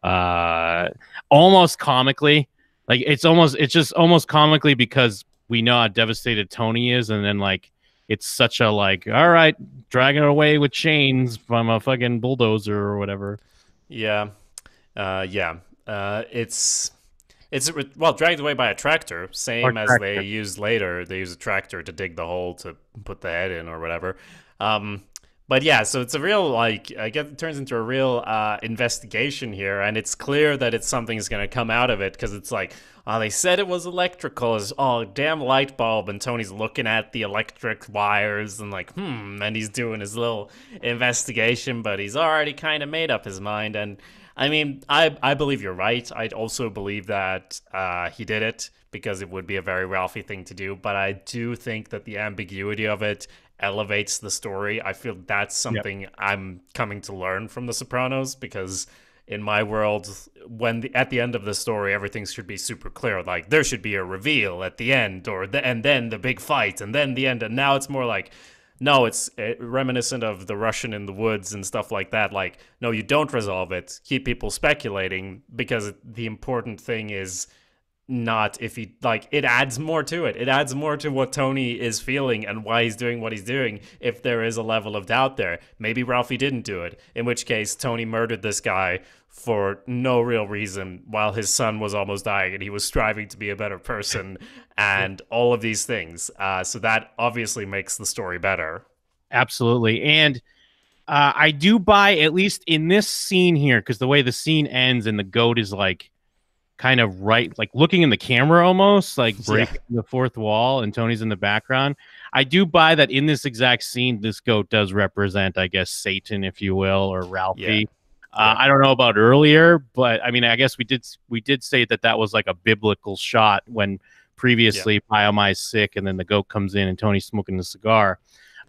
almost comically. Like it's just almost comically because we know how devastated Tony is, and then like it's such a like, all right, dragging it away with chains from a fucking bulldozer or whatever. Yeah. It's dragged away by a tractor, same as they use later. They use a tractor to dig the hole to put the head in or whatever. But yeah, so it's a real it turns into a real investigation here, and it's clear that something's gonna come out of it because it's like, oh, they said it was electrical. It's damn light bulb, and Tony's looking at the electric wires and like, and he's doing his little investigation, but he's already kind of made up his mind. And I mean, I believe you're right. I'd also believe that he did it because it would be a very Ralphie thing to do. But I do think that the ambiguity of it elevates the story. I feel that's something I'm coming to learn from The Sopranos, because in my world, at the end of the story, everything should be super clear. Like there should be a reveal at the end, and then the big fight, and then the end. And now it's more like, no, it's reminiscent of The Russian in the Woods and stuff like that. Like, no, you don't resolve it. Keep people speculating, because the important thing is not if he, like, it adds more to it. It adds more to what Tony is feeling and why he's doing what he's doing if there is a level of doubt there. Maybe Ralphie didn't do it, in which case Tony murdered this guy for no real reason while his son was almost dying and he was striving to be a better person and all of these things. So that obviously makes the story better. Absolutely. And I do buy, at least in this scene here, because the way the scene ends and the goat is like kind of like looking in the camera, almost like breaking the fourth wall, and Tony's in the background. I do buy that in this exact scene, this goat does represent, I guess, Satan, if you will, or Ralphie. I don't know about earlier, but I mean, I guess we did say that was like a biblical shot when previously Pyomai's sick, and then the goat comes in and Tony's smoking a cigar.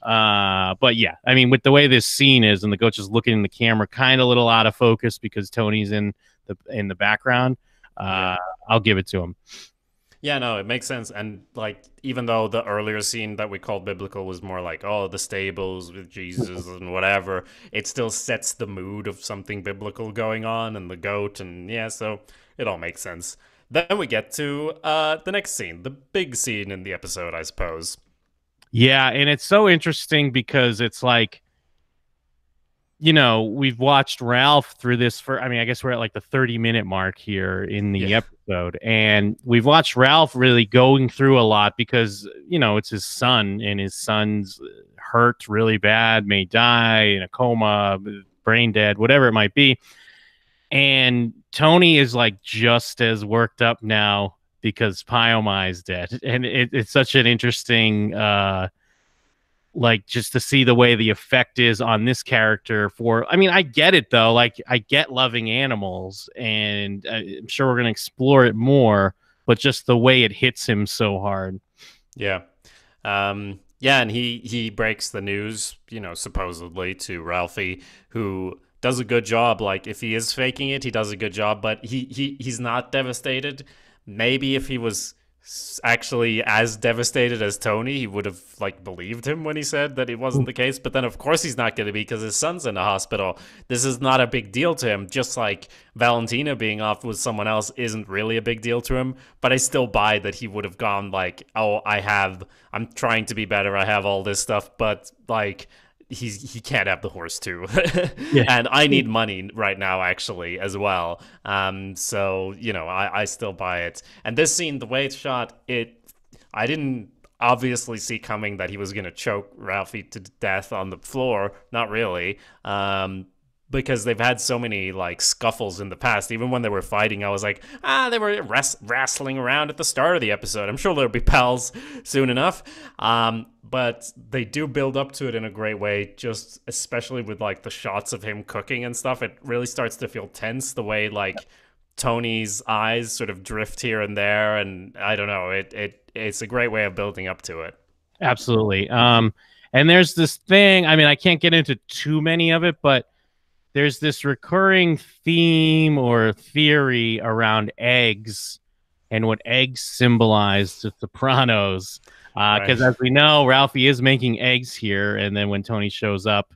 But yeah, I mean, with the way this scene is, and the goat's just looking in the camera, kind of a little out of focus because Tony's in the background. I'll give it to him. Yeah, no, it makes sense. And like, even though the earlier scene that we called biblical was more like, oh, the stables with Jesus and whatever, it still sets the mood of something biblical going on, and the goat, and so it all makes sense. Then we get to the next scene, the big scene in the episode, I suppose. Yeah, and it's so interesting because it's like, we've watched Ralph through this I guess we're at like the 30-minute mark here in the episode, and we've watched Ralph really going through a lot because, it's his son, and his son's hurt really bad, may die in a coma, brain dead, whatever it might be. And Tony is like just as worked up now because Pyomai is dead. And it's such an interesting, like, just to see the way the effect is on this character I get it though. Like, I get loving animals, and I'm sure we're going to explore it more, but just the way it hits him so hard. Yeah. And he breaks the news, supposedly to Ralphie, who does a good job. Like, if he is faking it, he does a good job, but he's not devastated. Maybe if he was actually as devastated as Tony. He would have like believed him when he said that it wasn't the case, but then of course he's not going to be because his son's in the hospital. This is not a big deal to him, just like Valentina being off with someone else isn't really a big deal to him. But I still buy that he would have gone like, oh, I'm trying to be better, I have all this stuff, but like he can't have the horse too. Yeah. And I need money right now actually as well. So you know, I still buy it. And this scene, the way it's shot, I didn't obviously see coming that he was gonna choke Ralphie to death on the floor. Not really. Because they've had so many like scuffles in the past. Even when they were fighting, I was like, they were wrestling around at the start of the episode. I'm sure they'll be pals soon enough. But they do build up to it in a great way, just especially with like the shots of him cooking and stuff. It really starts to feel tense, the way like Tony's eyes sort of drift here and there, and I don't know, it's a great way of building up to it. Absolutely. And there's this thing, I mean, I can't get into too many of it, but there's this recurring theme or theory around eggs and what eggs symbolize to Sopranos. Because as we know, Ralphie is making eggs here, and then when Tony shows up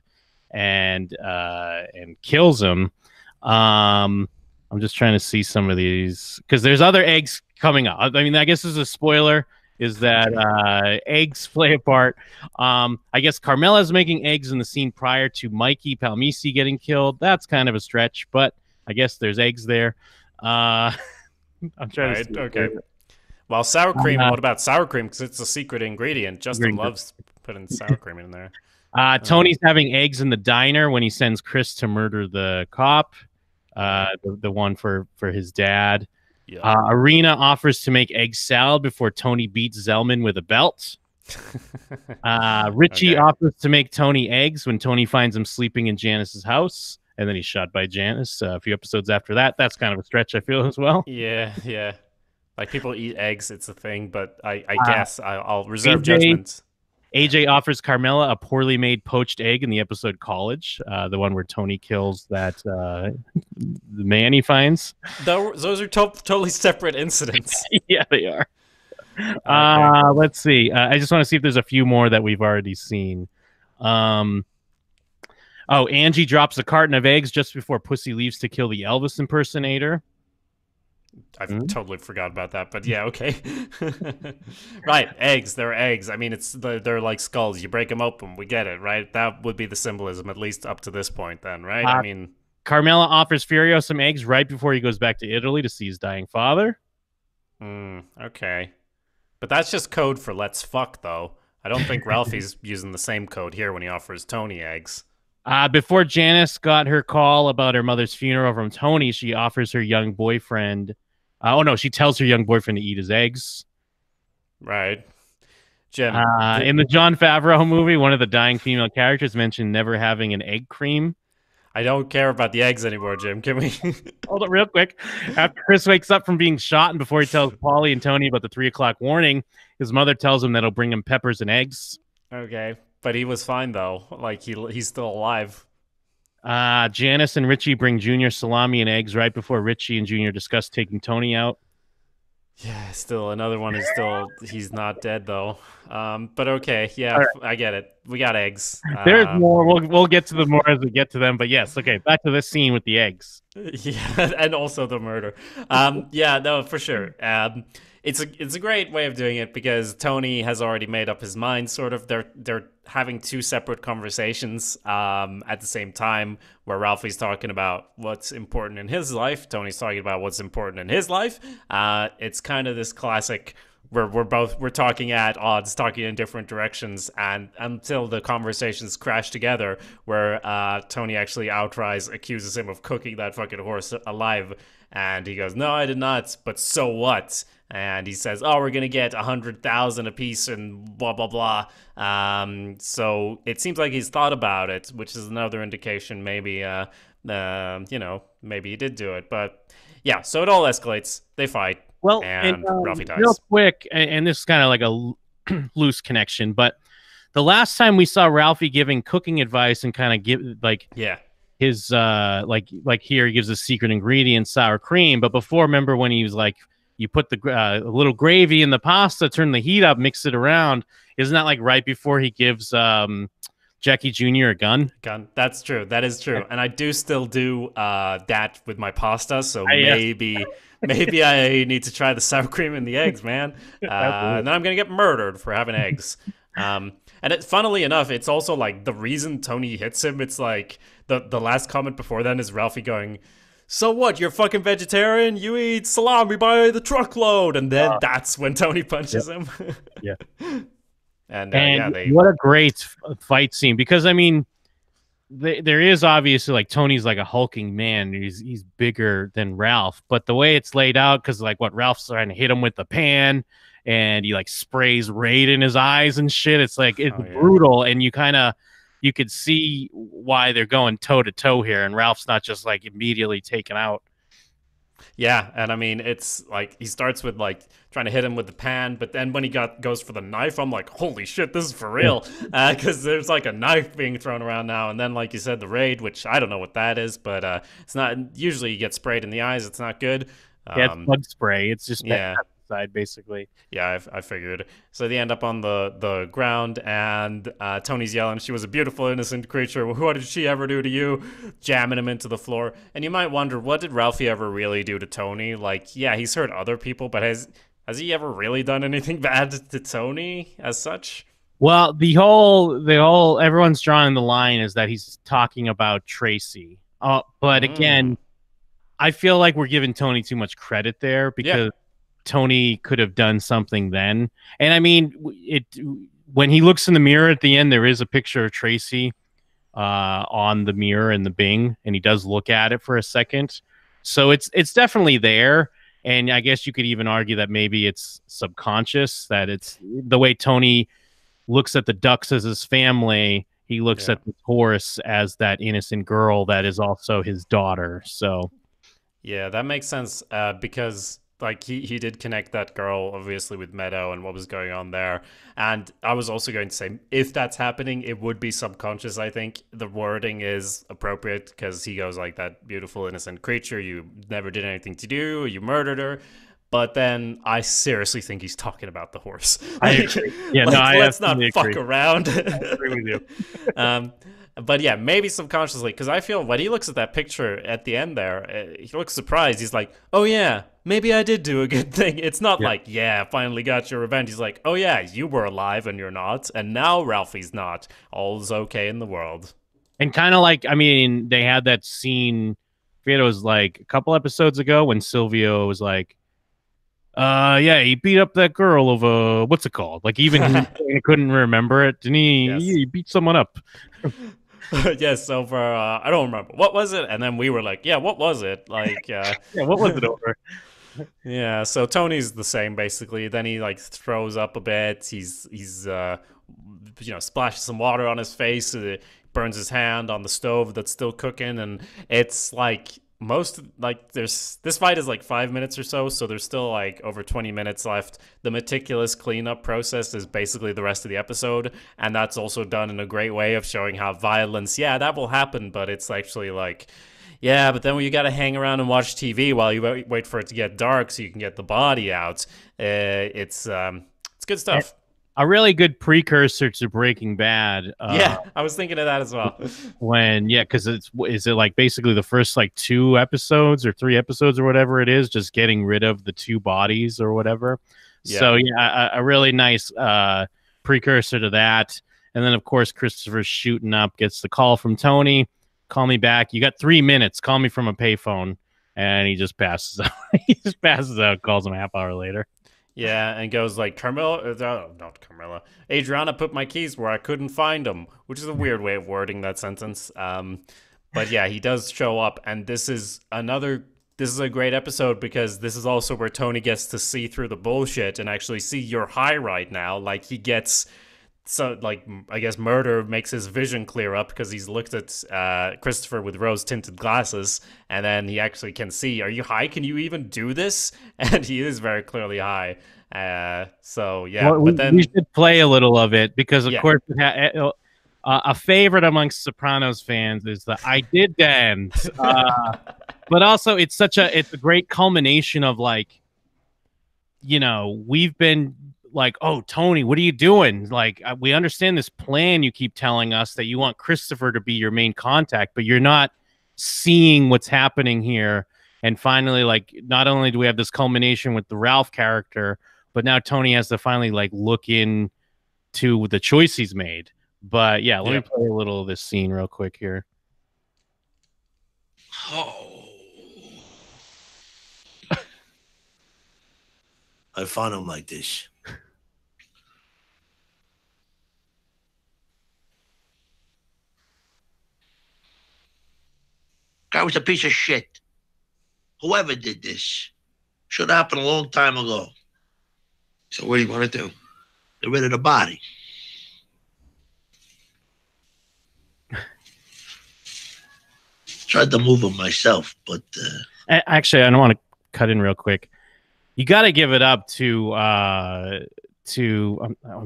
and kills him, I'm just trying to see some of these, because there's other eggs coming up. I mean, I guess this is a spoiler, is that eggs play a part. I guess Carmela's making eggs in the scene prior to Mikey Palmisi getting killed. That's kind of a stretch, but I guess there's eggs there. I'm trying to see. Okay. Well, sour cream. What about sour cream? Because it's a secret ingredient. Justin loves putting sour cream in there. Tony's having eggs in the diner when he sends Chris to murder the cop, the one for his dad. Yeah. Arena offers to make egg salad before Tony beats Zellman with a belt. Richie offers to make Tony eggs when Tony finds him sleeping in Janice's house, and then he's shot by Janice a few episodes after that. That's kind of a stretch, I feel, as well. Yeah. Like, people eat eggs, it's a thing, but I guess I'll reserve judgment. AJ offers Carmela a poorly made poached egg in the episode College, the one where Tony kills that the man he finds. Those are totally separate incidents. Yeah, they are. Let's see. I just want to see if there's a few more that we've already seen. Angie drops a carton of eggs just before Pussy leaves to kill the Elvis impersonator. I've totally forgot about that, but yeah, okay. Right, eggs. They're eggs. I mean, they're like skulls. You break them open, we get it, right? That would be the symbolism, at least up to this point, then, right? I mean, Carmela offers Furio some eggs right before he goes back to Italy to see his dying father. Okay. But that's just code for let's fuck, though. I don't think Ralphie's using the same code here when he offers Tony eggs. Before Janice got her call about her mother's funeral from Tony, she offers her young boyfriend... she tells her young boyfriend to eat his eggs. Right. Jim. In the Jon Favreau movie, one of the dying female characters mentioned never having an egg cream. I don't care about the eggs anymore, Jim. Can we... Hold it real quick. After Chris wakes up from being shot and before he tells Paulie and Tony about the 3 o'clock warning, his mother tells him that he'll bring him peppers and eggs. Okay. But he was fine, though. Like, he's still alive. Janice and Richie bring Junior salami and eggs right before Richie and Junior discuss taking Tony out. Yeah, still another one is still, he's not dead, though. But okay, yeah, right. I get it. We got eggs. There's more. We'll get to them more as we get to them. But yes, okay, back to this scene with the eggs. Yeah, and also the murder. Yeah, no, for sure. It's a great way of doing it because Tony has already made up his mind. Sort of, they're having 2 separate conversations at the same time, where Ralphie's talking about what's important in his life, Tony's talking about what's important in his life. It's kind of this classic where we're talking at odds, talking in different directions, and until the conversations crash together, where Tony actually outright accuses him of cooking that fucking horse alive, and he goes, "No, I did not, but so what?" And he says, "Oh, we're gonna get 100,000 apiece and blah blah blah." So it seems like he's thought about it, which is another indication maybe maybe he did do it. But yeah, so it all escalates. They fight. Well, and Ralphie dies. Real quick, and this is kind of like a loose connection, but the last time we saw Ralphie giving cooking advice and kind of give his like here he gives a secret ingredient, sour cream. But before, remember when he was like you put the a little gravy in the pasta, turn the heat up, mix it around. Isn't that like right before he gives Jackie Jr. a gun? That's true. That is true. And I do still do that with my pasta. So Yeah. maybe I need to try the sour cream and the eggs, man. Then I'm gonna get murdered for having eggs. And funnily enough, it's also like the reason Tony hits him. It's like the last comment before then is Ralphie going, "So what? You're fucking vegetarian? You eat salami by the truckload," and then that's when Tony punches him. Yeah. And what a great fight scene, because I mean, there is obviously like Tony's like a hulking man. He's bigger than Ralph, but the way it's laid out, because like what Ralph's trying to hit him with the pan, and he like sprays Raid in his eyes and shit. It's like it's brutal, and you could see why they're going toe to toe here, and Ralph's not just like immediately taken out. Yeah, and I mean, it's like he starts with like trying to hit him with the pan, but then when he goes for the knife, I'm like, holy shit, this is for real, because there's like a knife being thrown around now, and then like you said, the Raid, which I don't know what that is, but it's not. Usually, you get sprayed in the eyes. It's not good. Yeah, it's bug spray. It's just side basically. Yeah, I figured. So they end up on the ground, and Tony's yelling, "She was a beautiful, innocent creature. What did she ever do to you?" Jamming him into the floor. And you might wonder, what did Ralphie ever really do to Tony? Like, yeah, he's hurt other people, but has he ever really done anything bad to Tony as such? Well, the whole everyone's drawing the line is that he's talking about Tracy. But again, I feel like we're giving Tony too much credit there, because Tony could have done something then. And I mean, when he looks in the mirror at the end, there is a picture of Tracy on the mirror in the Bing, and he does look at it for a second. So it's definitely there. And I guess you could even argue that maybe it's subconscious, that it's the way Tony looks at the ducks as his family. He looks at the horse as that innocent girl that is also his daughter. So yeah, that makes sense, because like he did connect that girl obviously with Meadow and what was going on there. And I was also going to say, if that's happening, it would be subconscious. I think the wording is appropriate, because he goes like, that beautiful innocent creature, you never did anything to do, you murdered her. But then I seriously think he's talking about the horse. I agree. Yeah, let's not fuck around. I agree with you. But yeah, maybe subconsciously, because I feel when he looks at that picture at the end there, he looks surprised. He's like, oh yeah, maybe I did do a good thing. It's not like, yeah, finally got your revenge. He's like, oh yeah, you were alive and you're not, and now Ralphie's not. All's okay in the world. And kind of like, I mean, they had that scene, I forget, it was like a couple episodes ago when Silvio was like, yeah, he beat up that girl over, what's it called? Like, even he couldn't remember it. Didn't he? Yes. He beat someone up. Yes, over, I don't remember. What was it? And then we were like, yeah, what was it? Like, yeah, what was it over? Yeah, so Tony's the same, basically. Then he, like, throws up a bit. He's splashes some water on his face. Burns his hand on the stove that's still cooking. And it's, like, this fight is like 5 minutes or so there's still like over 20 minutes left. The meticulous cleanup process is basically the rest of the episode, and that's also done in a great way of showing how violence, that will happen, but it's actually like, but then you gotta hang around and watch TV while you wait for it to get dark so you can get the body out. It's good stuff. A really good precursor to Breaking Bad. I was thinking of that as well. Because is it like basically the first like 2 episodes or 3 episodes or whatever it is, just getting rid of the 2 bodies or whatever. Yeah. So a really nice precursor to that. And then of course Christopher's shooting up, gets the call from Tony, call me back. You got 3 minutes. Call me from a payphone, and he just passes out. He just passes out. Calls him a half hour later. Yeah, and goes like, not Carmilla. Adriana put my keys where I couldn't find them, which is a weird way of wording that sentence. But yeah, he does show up, and this is a great episode, because this is also where Tony gets to see through the bullshit and actually see you're high right now. Like, he gets, so like, I guess murder makes his vision clear up, because he's looked at Christopher with rose-tinted glasses, and then he actually can see, are you high? Can you even do this? And he is very clearly high. So yeah, well, but then we should play a little of it, because of course a favorite amongst Sopranos fans is the "I did dance," but also it's a great culmination of like you know, we've been like, oh, Tony, what are you doing? Like, we understand this plan you keep telling us that you want Christopher to be your main contact, but you're not seeing what's happening here. And finally, like, not only do we have this culmination with the Ralph character, but now Tony has to finally like look in to the choice he's made. But yeah, let me play a little of this scene real quick here. Oh. I found him like this. Guy was a piece of shit. Whoever did this should have happened a long time ago. So what do you want to do? Get rid of the body. Tried to move him myself, but actually, I don't want to cut in real quick. You got to give it up to I'm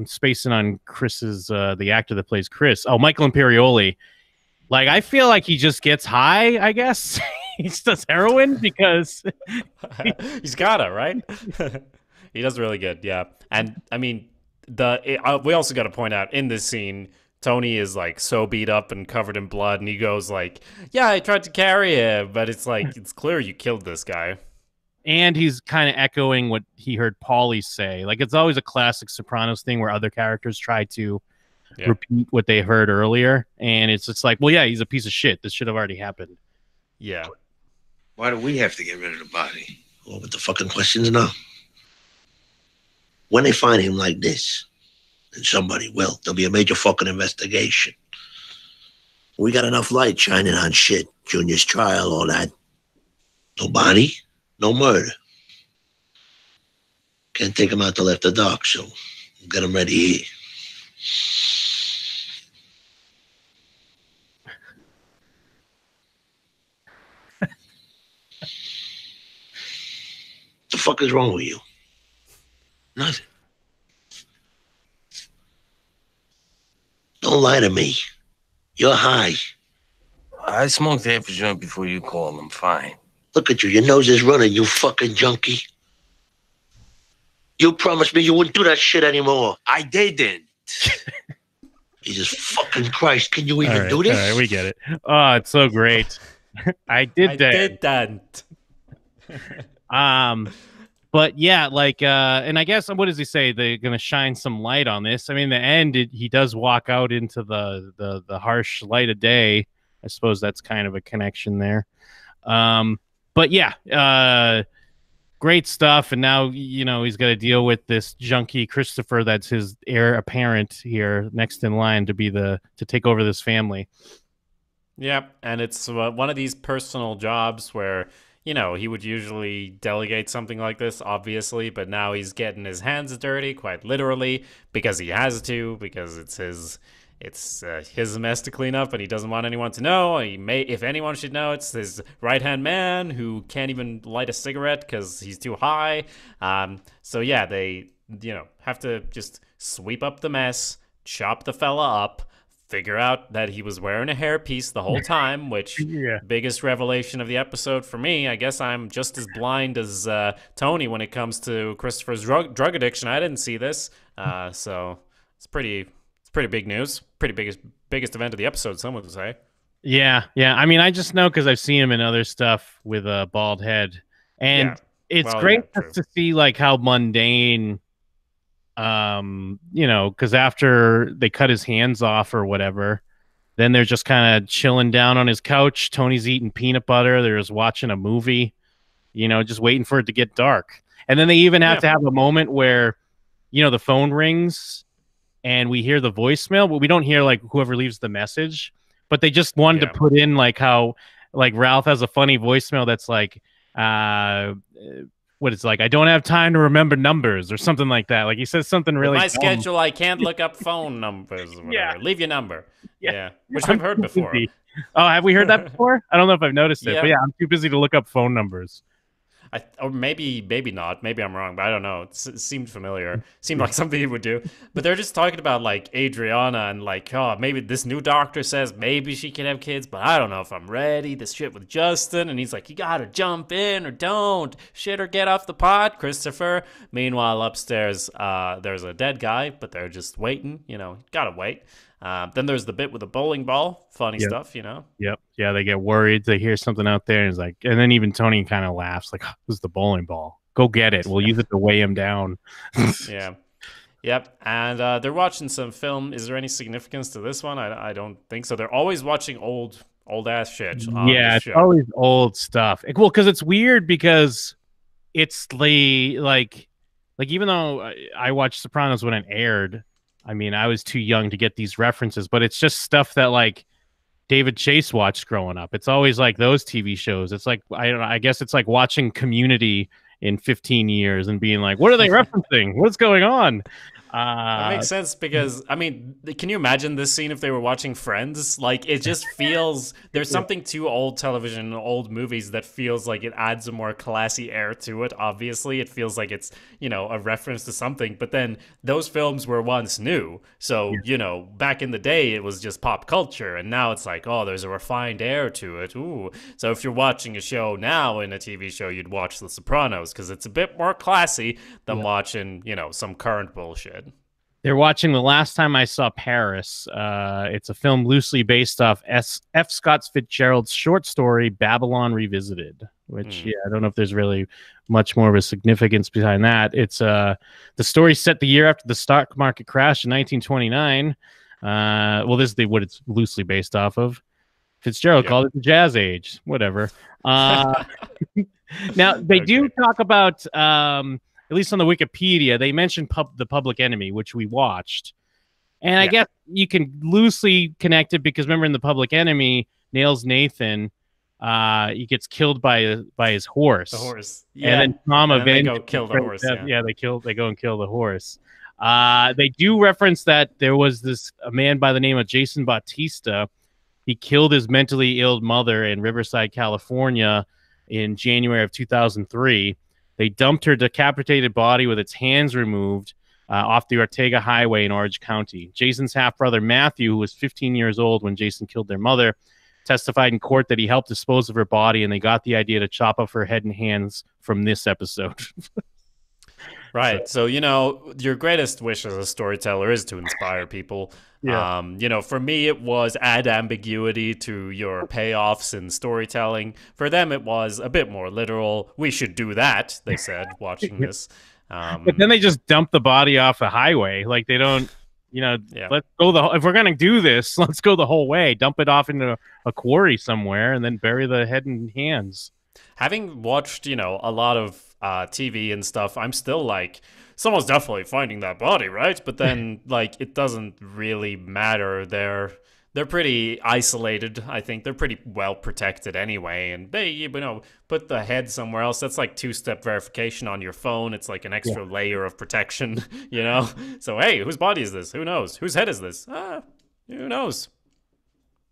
spacing on Chris's the actor that plays Chris. Oh, Michael Imperioli. Like, I feel like he just gets high, I guess. He just does heroin because he's gotta, right? He does really good, yeah. And I mean, we also got to point out in this scene, Tony is like so beat up and covered in blood, and he goes like, "Yeah, I tried to carry him, but it's like it's clear you killed this guy." And he's kind of echoing what he heard Paulie say. Like, it's always a classic Sopranos thing where other characters try to repeat what they heard earlier, and it's just like, well, yeah, he's a piece of shit. This should have already happened. Yeah. Why do we have to get rid of the body? Well, with the fucking questions now. When they find him like this, and somebody will, there'll be a major fucking investigation. We got enough light shining on shit. Junior's trial, all that. No body, no murder. Can't take him out till after dark, so get him ready here. What the fuck is wrong with you? Nothing. Don't lie to me. You're high. I smoked half a joint before you called. I'm fine. Look at you. Your nose is running, you fucking junkie. You promised me you wouldn't do that shit anymore. I didn't. Jesus fucking Christ. Can you even do this? All right, we get it. Oh, it's so great. I did that. But yeah, like, and I guess, what does he say? They're going to shine some light on this. I mean, in the end, he does walk out into the harsh light of day. I suppose that's kind of a connection there. But yeah, great stuff. And now, you know, he's got to deal with this junkie Christopher that's his heir apparent here, next in line to take over this family. Yep, and it's one of these personal jobs where, you know, he would usually delegate something like this, obviously, but now he's getting his hands dirty, quite literally, because he has to, because it's his mess to clean up, and he doesn't want anyone to know. If anyone should know, it's his right-hand man who can't even light a cigarette because he's too high. So yeah, they, you know, have to just sweep up the mess, chop the fella up, figure out that he was wearing a hairpiece the whole time, which biggest revelation of the episode for me. I guess I'm just as blind as Tony when it comes to Christopher's drug addiction. I didn't see this, so it's pretty big news. Pretty biggest event of the episode, some would say. Yeah. I mean, I just know because I've seen him in other stuff with a bald head, and it's great to see like how mundane. You know, because after they cut his hands off or whatever, then they're just kind of chilling down on his couch. Tony's eating peanut butter. They're just watching a movie, you know, just waiting for it to get dark. And then they even have to have a moment where, you know, the phone rings and we hear the voicemail, but we don't hear like whoever leaves the message. But they just wanted to put in like how like Ralph has a funny voicemail that's like, what it's like, I don't have time to remember numbers or something like that. Like he says something really With my schedule, I can't look up phone numbers or whatever. Leave your number. Yeah. Which I've heard before. Oh, have we heard that before? I don't know if I've noticed it, but yeah, I'm too busy to look up phone numbers. Or maybe not. Maybe I'm wrong, but I don't know. It seemed familiar. Seemed like something he would do. But they're just talking about like Adriana and like, oh, maybe this new doctor says maybe she can have kids, but I don't know if I'm ready. This shit with Justin, and he's like, you gotta jump in or don't shit or get off the pot, Christopher. Meanwhile, upstairs, there's a dead guy, but they're just waiting. You know, gotta wait. Then there's the bit with the bowling ball. Funny stuff, you know? Yep. Yeah, they get worried. They hear something out there, and it's like, and then even Tony kind of laughs, like, "This is the bowling ball. Go get it. We'll use it to weigh him down." Yeah. Yep. And they're watching some film. Is there any significance to this one? I don't think so. They're always watching old ass shit. Yeah, it's always old stuff. Well, because it's weird because it's like even though I watched Sopranos when it aired, I mean, I was too young to get these references, but it's just stuff that like David Chase watched growing up. It's always like those TV shows. It's like, I don't know, I guess it's like watching Community in 15 years and being like, what are they referencing? What's going on? That makes sense because, I mean, can you imagine this scene if they were watching Friends? Like, it just feels, there's something to old television, old movies that feels like it adds a more classy air to it, obviously. It feels like it's, you know, a reference to something, but then those films were once new. So, you know, back in the day, it was just pop culture, and now it's like, oh, there's a refined air to it. Ooh. So if you're watching a show now in a TV show, you'd watch The Sopranos because it's a bit more classy than watching, you know, some current bullshit. They're watching The Last Time I Saw Paris. It's a film loosely based off F. Scott Fitzgerald's short story Babylon Revisited, which I don't know if there's really much more of a significance behind that. It's the story set the year after the stock market crash in 1929. Well, this is what it's loosely based off of. Fitzgerald called it the Jazz Age. Whatever. Now they do talk about. At least on the Wikipedia, they mentioned The Public Enemy, which we watched. And I guess you can loosely connect it because remember in The Public Enemy, Nails Nathan, he gets killed by his horse. The horse. Yeah. And then Tom they go kill the horse. Yeah, they go and kill the horse. They do reference that there was a man by the name of Jason Bautista. He killed his mentally ill mother in Riverside, California in January of 2003. They dumped her decapitated body with its hands removed off the Ortega Highway in Orange County. Jason's half-brother, Matthew, who was 15 years old when Jason killed their mother, testified in court that he helped dispose of her body, and they got the idea to chop off her head and hands from this episode. Right. So, you know, your greatest wish as a storyteller is to inspire people. Yeah. You know, for me, it was add ambiguity to your payoffs in storytelling. For them, it was a bit more literal. We should do that, they said, watching this. But then they just dump the body off the highway. Like they don't, you know, let's go if we're going to do this, let's go the whole way. Dump it off into a quarry somewhere and then bury the head and hands. Having watched, you know, a lot of TV and stuff, I'm still like, someone's definitely finding that body, right? But then, like, it doesn't really matter. They're pretty isolated. I think they're pretty well protected anyway, and they, you know, put the head somewhere else. That's like two-step verification on your phone. It's like an extra layer of protection, you know. So hey, whose body is this? Who knows? Whose head is this? Who knows?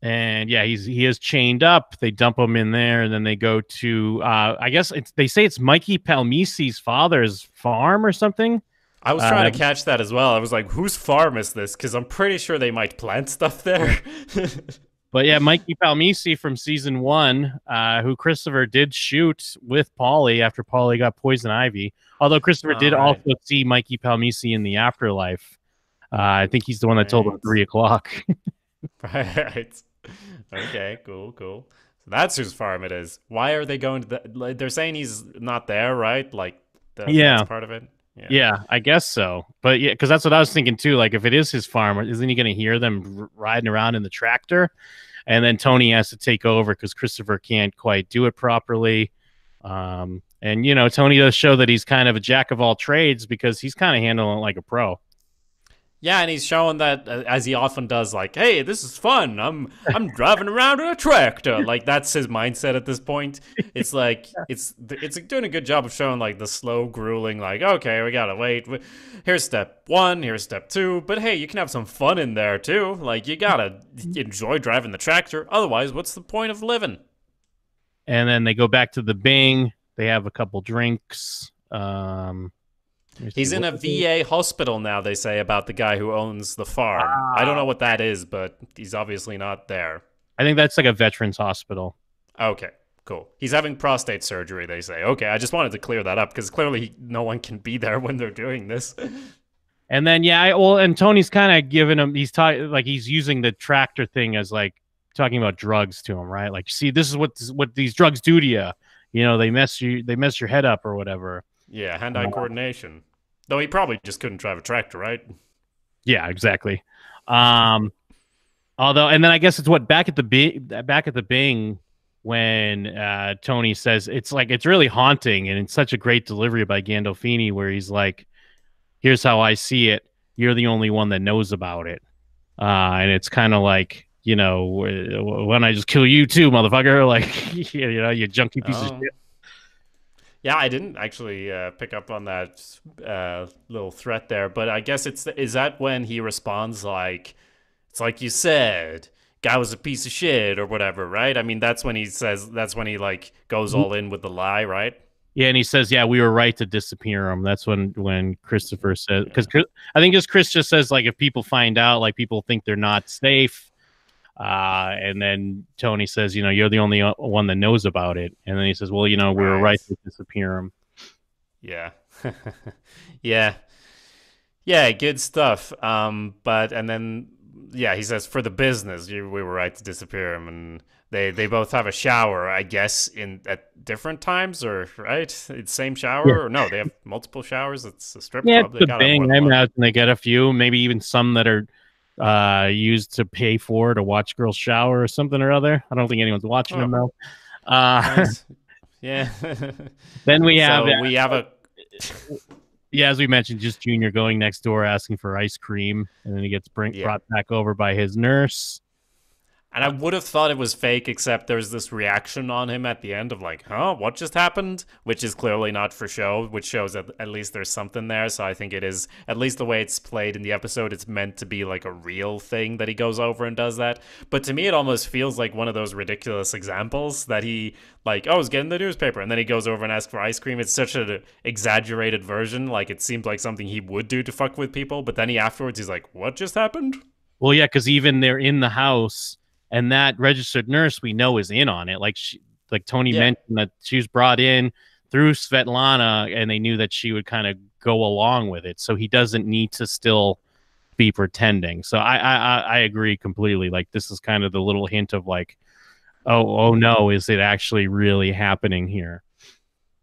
And yeah, he is chained up. They dump him in there, and then they go to I guess they say it's Mikey Palmisi's father's farm or something. I was trying to catch that as well. I was like, whose farm is this? Because I'm pretty sure they might plant stuff there. But yeah, Mikey Palmisi from season 1, who Christopher did shoot with Paulie after Paulie got poison ivy. Although Christopher did also see Mikey Palmisi in the afterlife. I think he's the one that told him 3 o'clock. Right. Okay, cool. So that's whose farm it is. Why are they going to like, they're saying he's not there, right? Like, that's part of it. Yeah, I guess so. But yeah, because that's what I was thinking too. Like, if it is his farm, isn't he going to hear them riding around in the tractor? And then Tony has to take over because Christopher can't quite do it properly. And, you know, Tony does show that he's kind of a jack of all trades because he's kind of handling it like a pro. Yeah, and he's showing that, as he often does, like, hey, this is fun. I'm driving around in a tractor. Like, that's his mindset at this point. It's like, it's doing a good job of showing, like, the slow, grueling, like, okay, we gotta wait. Here's step 1, here's step 2. But, hey, you can have some fun in there, too. Like, you gotta enjoy driving the tractor. Otherwise, what's the point of living? And then they go back to the Bing. They have a couple drinks. He's in a VA hospital now, they say, about the guy who owns the farm. I don't know what that is, but he's obviously not there. I think that's like a veterans hospital. Okay, cool. He's having prostate surgery, they say. Okay, I just wanted to clear that up because clearly no one can be there when they're doing this. And then, and Tony's kind of giving him, he's using the tractor thing as like talking about drugs to him, right? Like, see, this is what these drugs do to you. You know, they mess your head up or whatever. Yeah, hand-eye coordination. Though he probably just couldn't drive a tractor, right? Yeah, exactly. Although, and then I guess it's back at the Bing when Tony says it's really haunting, and it's such a great delivery by Gandolfini where he's like, "Here's how I see it. You're the only one that knows about it," and it's kind of like, you know, when I just kill you too, motherfucker, like, you know, you junky piece of shit. Yeah, I didn't actually pick up on that little threat there, but I guess is that when he responds like, it's like you said, guy was a piece of shit or whatever, right? I mean, that's when he like goes all in with the lie, right? Yeah, and he says, yeah, we were right to disappear him. That's when Christopher says, because I think Chris just says, like, if people find out, like, people think they're not safe. And then Tony says, you know, you're the only one that knows about it. And then he says, well, you know, we were right to disappear him. Yeah. Yeah, good stuff. But then he says, for the business, we were right to disappear him. And they both have a shower, I guess, at different times, or right? It's same shower, or no? They have multiple showers. It's a strip club. It's the Bing. I imagine they get a few, maybe even some that are used to pay for to watch girls shower or something or other. I don't think anyone's watching them though. Nice. Yeah. Then we have as we mentioned, just Junior going next door asking for ice cream, and then he gets brought back over by his nurse. And I would have thought it was fake, except there's this reaction on him at the end of like, huh, what just happened? Which is clearly not for show, which shows that at least there's something there. So I think it is, at least the way it's played in the episode, it's meant to be like a real thing that he goes over and does that. But to me, it almost feels like one of those ridiculous examples that he like, oh, he's getting the newspaper, and then he goes over and asks for ice cream. It's such an exaggerated version. Like, it seemed like something he would do to fuck with people. But then afterwards, he's like, what just happened? Well, yeah, because even they're in the house, and that registered nurse we know is in on it. Like Tony mentioned that she was brought in through Svetlana, and they knew that she would kind of go along with it. So he doesn't need to still be pretending. So I agree completely. Like, this is kind of the little hint of like, oh no, is it actually really happening here?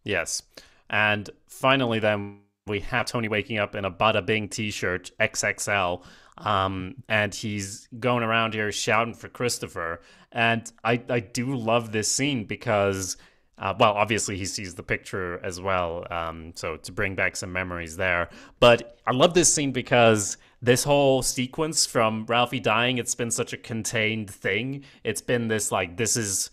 Yes. And finally, then we have Tony waking up in a Bada Bing t-shirt, XXL. And he's going around here shouting for Christopher. And I do love this scene because, well, obviously he sees the picture as well, so to bring back some memories there. But I love this scene because this whole sequence from Ralphie dying, it's been such a contained thing. It's been this, like, this is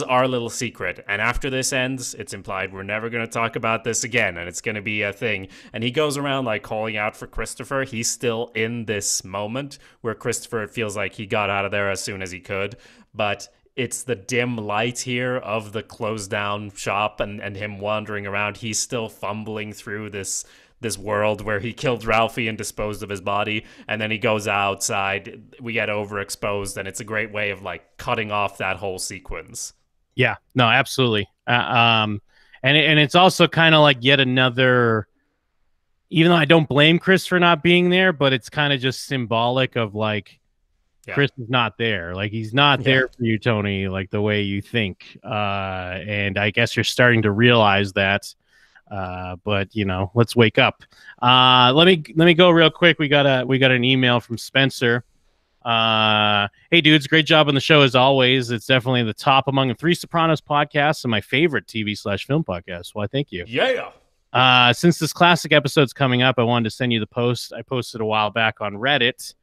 our little secret, and after this ends, it's implied we're never going to talk about this again, and it's going to be a thing. And he goes around like calling out for Christopher. He's still in this moment where Christopher, it feels like he got out of there as soon as he could, but it's the dim light here of the closed down shop and him wandering around. He's still fumbling through this world where he killed Ralphie and disposed of his body, and then he goes outside, we get overexposed, and it's a great way of like cutting off that whole sequence. Yeah, no, absolutely. And it's also kind of like yet another, even though I don't blame Chris for not being there, but it's kind of just symbolic of like, Chris is not there. Like, he's not there for you, Tony, like the way you think. And I guess you're starting to realize that. But you know, let's wake up. Let me go real quick. We got an email from Spencer. Hey dudes, great job on the show as always. It's definitely the top among the 3 Sopranos podcasts and my favorite TV/film podcast. Why, thank you. Yeah. Since this classic episode's coming up, I wanted to send you the post I posted a while back on Reddit.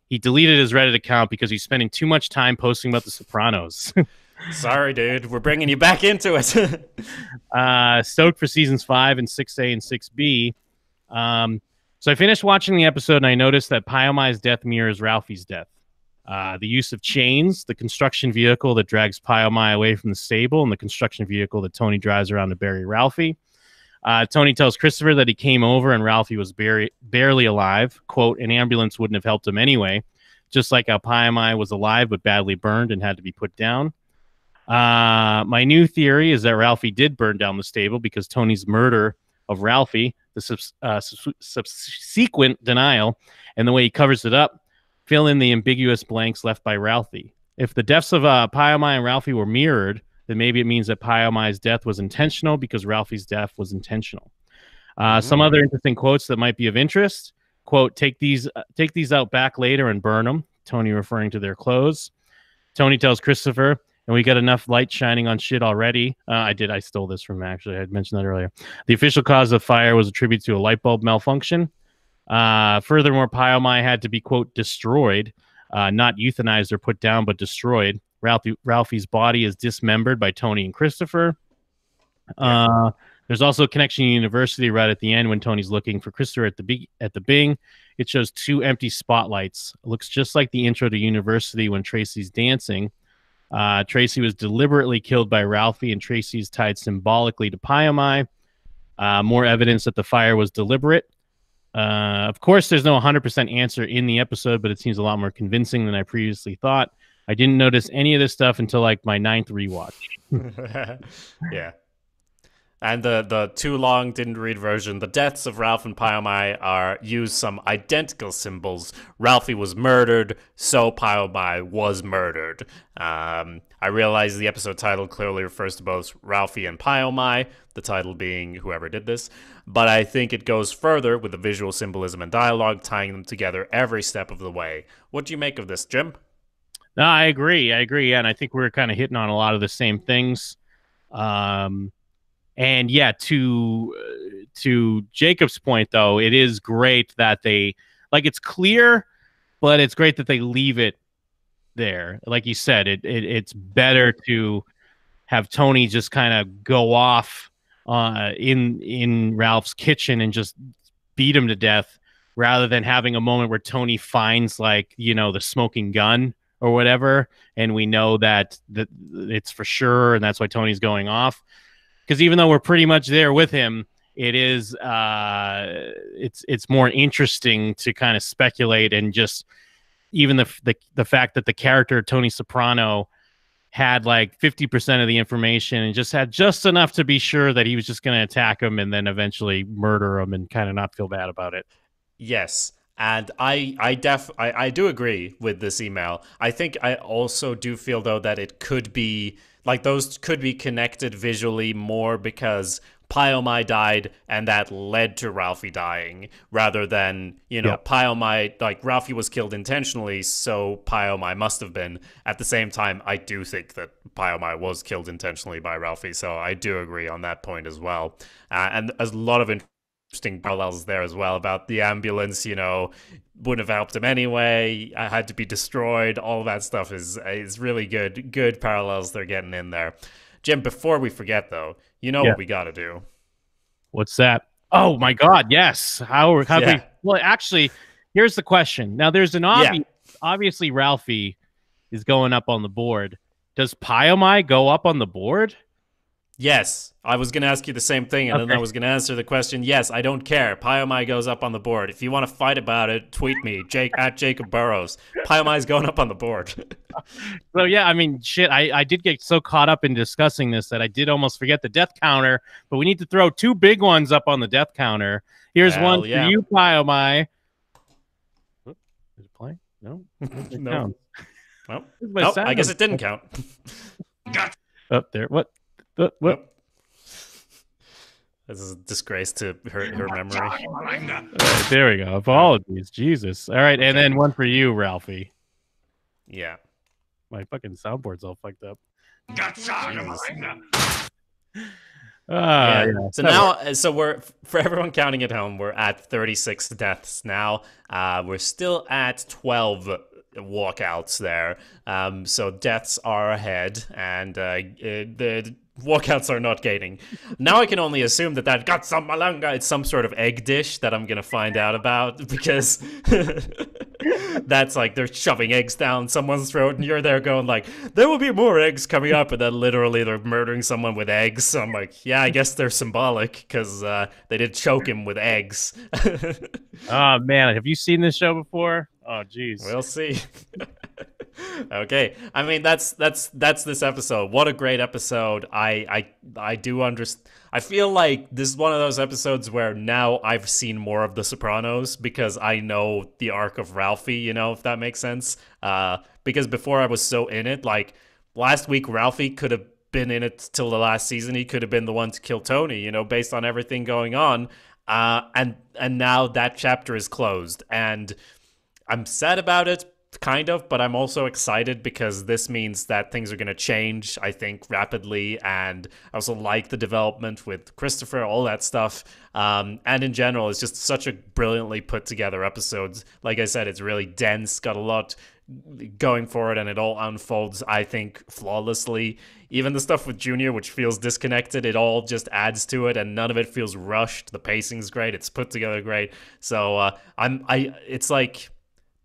He deleted his Reddit account because he's spending too much time posting about the Sopranos. Sorry, dude. We're bringing you back into it. Stoked for seasons 5 and 6A and 6B. So I finished watching the episode and I noticed that Pyomai's death mirrors Ralphie's death. The use of chains, the construction vehicle that drags Pyomai away from the stable, and the construction vehicle that Tony drives around to bury Ralphie. Tony tells Christopher that he came over and Ralphie was barely alive. Quote, an ambulance wouldn't have helped him anyway, just like how Pyomai was alive but badly burned and had to be put down. My new theory is that Ralphie did burn down the stable because Tony's murder of Ralphie, the subsequent denial, and the way he covers it up, fill in the ambiguous blanks left by Ralphie. If the deaths of Pyomai and Ralphie were mirrored, then maybe it means that Pyomai's death was intentional because Ralphie's death was intentional. Some other interesting quotes that might be of interest. Quote, take these out back later and burn them. Tony referring to their clothes. Tony tells Christopher, and we got enough light shining on shit already. I stole this from actually. I had mentioned that earlier. The official cause of fire was attributed to a light bulb malfunction. Furthermore, Pyomai had to be, quote, destroyed, not euthanized or put down, but destroyed. Ralphie's body is dismembered by Tony and Christopher. There's also a connection to University right at the end when Tony's looking for Christopher at the Bing. It shows 2 empty spotlights. It looks just like the intro to University when Tracy's dancing. Tracy was deliberately killed by Ralphie, and Tracy's tied symbolically to Pyomai. More evidence that the fire was deliberate. Of course, there's no 100% answer in the episode, but it seems a lot more convincing than I previously thought. I didn't notice any of this stuff until like my 9th rewatch. Yeah. And the too long didn't read version, the deaths of Ralph and Pyomai use some identical symbols. Ralphie was murdered, so Pyomai was murdered. I realize the episode title clearly refers to both Ralphie and Pyomai, the title being whoever did this, but I think it goes further with the visual symbolism and dialogue, tying them together every step of the way. What do you make of this, Jim? No, I agree, and I think we're kind of hitting on a lot of the same things. And yeah, to Jacob's point, though, it is great that they, like, it's clear, but it's great that they leave it there. Like you said, it's better to have Tony just kind of go off in Ralph's kitchen and just beat him to death, rather than having a moment where Tony finds, like, you know, the smoking gun or whatever, and we know that it's for sure, and that's why Tony's going off. Because even though we're pretty much there with him, it is it's more interesting to kind of speculate, and just even the fact that the character Tony Soprano had like 50% of the information and just had just enough to be sure that he was just going to attack him and then eventually murder him and kind of not feel bad about it. Yes. And I do agree with this email. I think I also do feel, though, that it could be, like, those could be connected visually more because Pyomai died and that led to Ralphie dying, rather than, you know, Pyomai, like, Ralphie was killed intentionally, so Pyomai must have been. At the same time, I do think that Pyomai was killed intentionally by Ralphie, so I do agree on that point as well. And a lot of interesting parallels there as well about the ambulance, you know, wouldn't have helped him anyway. I had to be destroyed. All of that stuff is really good parallels they're getting in there. Jim, before we forget, though, you know what we got to do. What's that? Oh my God, yes. How well, actually, here's the question. Now, there's an obviously Ralphie is going up on the board. Does Pyomai go up on the board? Yes, I was going to ask you the same thing, and then I was going to answer the question. Yes, I don't care. Pyomai goes up on the board. If you want to fight about it, tweet me, at Jacob Burrows. Pyomai's going up on the board. So yeah, I mean, shit, I did get so caught up in discussing this that I did almost forget the death counter, but we need to throw 2 big ones up on the death counter. Here's one for you, Pyomai. Is it playing? No. No. Well, I guess it didn't count. Up there. What? What? This is a disgrace to her memory. There we go. Apologies. Jesus. All right, and then one for you, Ralphie. Yeah. My fucking soundboard's all fucked up. So now, we're, for everyone counting at home, we're at 36 deaths now. We're still at 12 walkouts there. So deaths are ahead, and the walkouts are not gaining. Now I can only assume that got some malanga. It's some sort of egg dish that I'm gonna find out about, because That's like they're shoving eggs down someone's throat, and you're there going like, there will be more eggs coming up, and then literally they're murdering someone with eggs. So I'm like, yeah, I guess they're symbolic because they did choke him with eggs. Oh man, have you seen this show before? Oh geez. We'll see. Okay, I mean that's this episode. What a great episode. I do understand. I feel like this is one of those episodes where now I've seen more of The Sopranos because I know the arc of Ralphie, you know, if that makes sense. Because before I was so in it, like last week Ralphie could have been in it till the last season. He could have been the one to kill Tony, you know, based on everything going on. And now that chapter is closed, and I'm sad about it, kind of, but I'm also excited because this means that things are going to change, I think, rapidly. And I also like the development with Christopher, all that stuff. And in general, it's just such a brilliantly put together episode. Like I said, it's really dense, got a lot going for it, and it all unfolds, I think, flawlessly. Even the stuff with Junior, which feels disconnected, it all just adds to it, and none of it feels rushed. The pacing's great, it's put together great. So it's like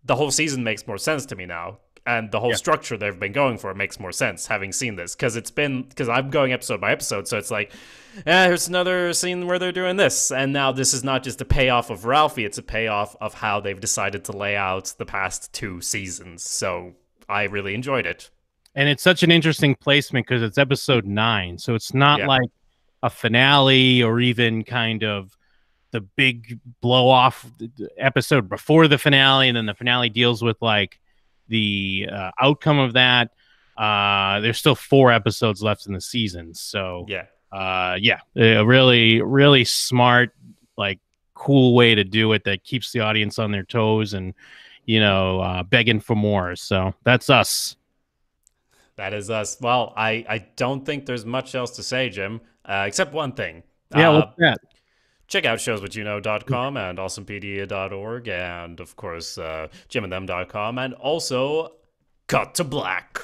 the whole season makes more sense to me now, and the whole structure they've been going for makes more sense having seen this, because I'm going episode by episode, so it's like, here's another scene where they're doing this, and now this is not just a payoff of Ralphie, it's a payoff of how they've decided to lay out the past 2 seasons. So I really enjoyed it. And it's such an interesting placement because it's episode 9, so it's not like a finale or even kind of the big blow off episode before the finale, and then the finale deals with like the outcome of that. There's still 4 episodes left in the season, so a really, really smart, like cool way to do it that keeps the audience on their toes and, you know, begging for more. So that's us. That is us. Well, I don't think there's much else to say, Jim, except one thing. What's that? Check out showswhatyouknow.com and awesomepedia.org, and of course jimandthem.com, and also Cut to Black.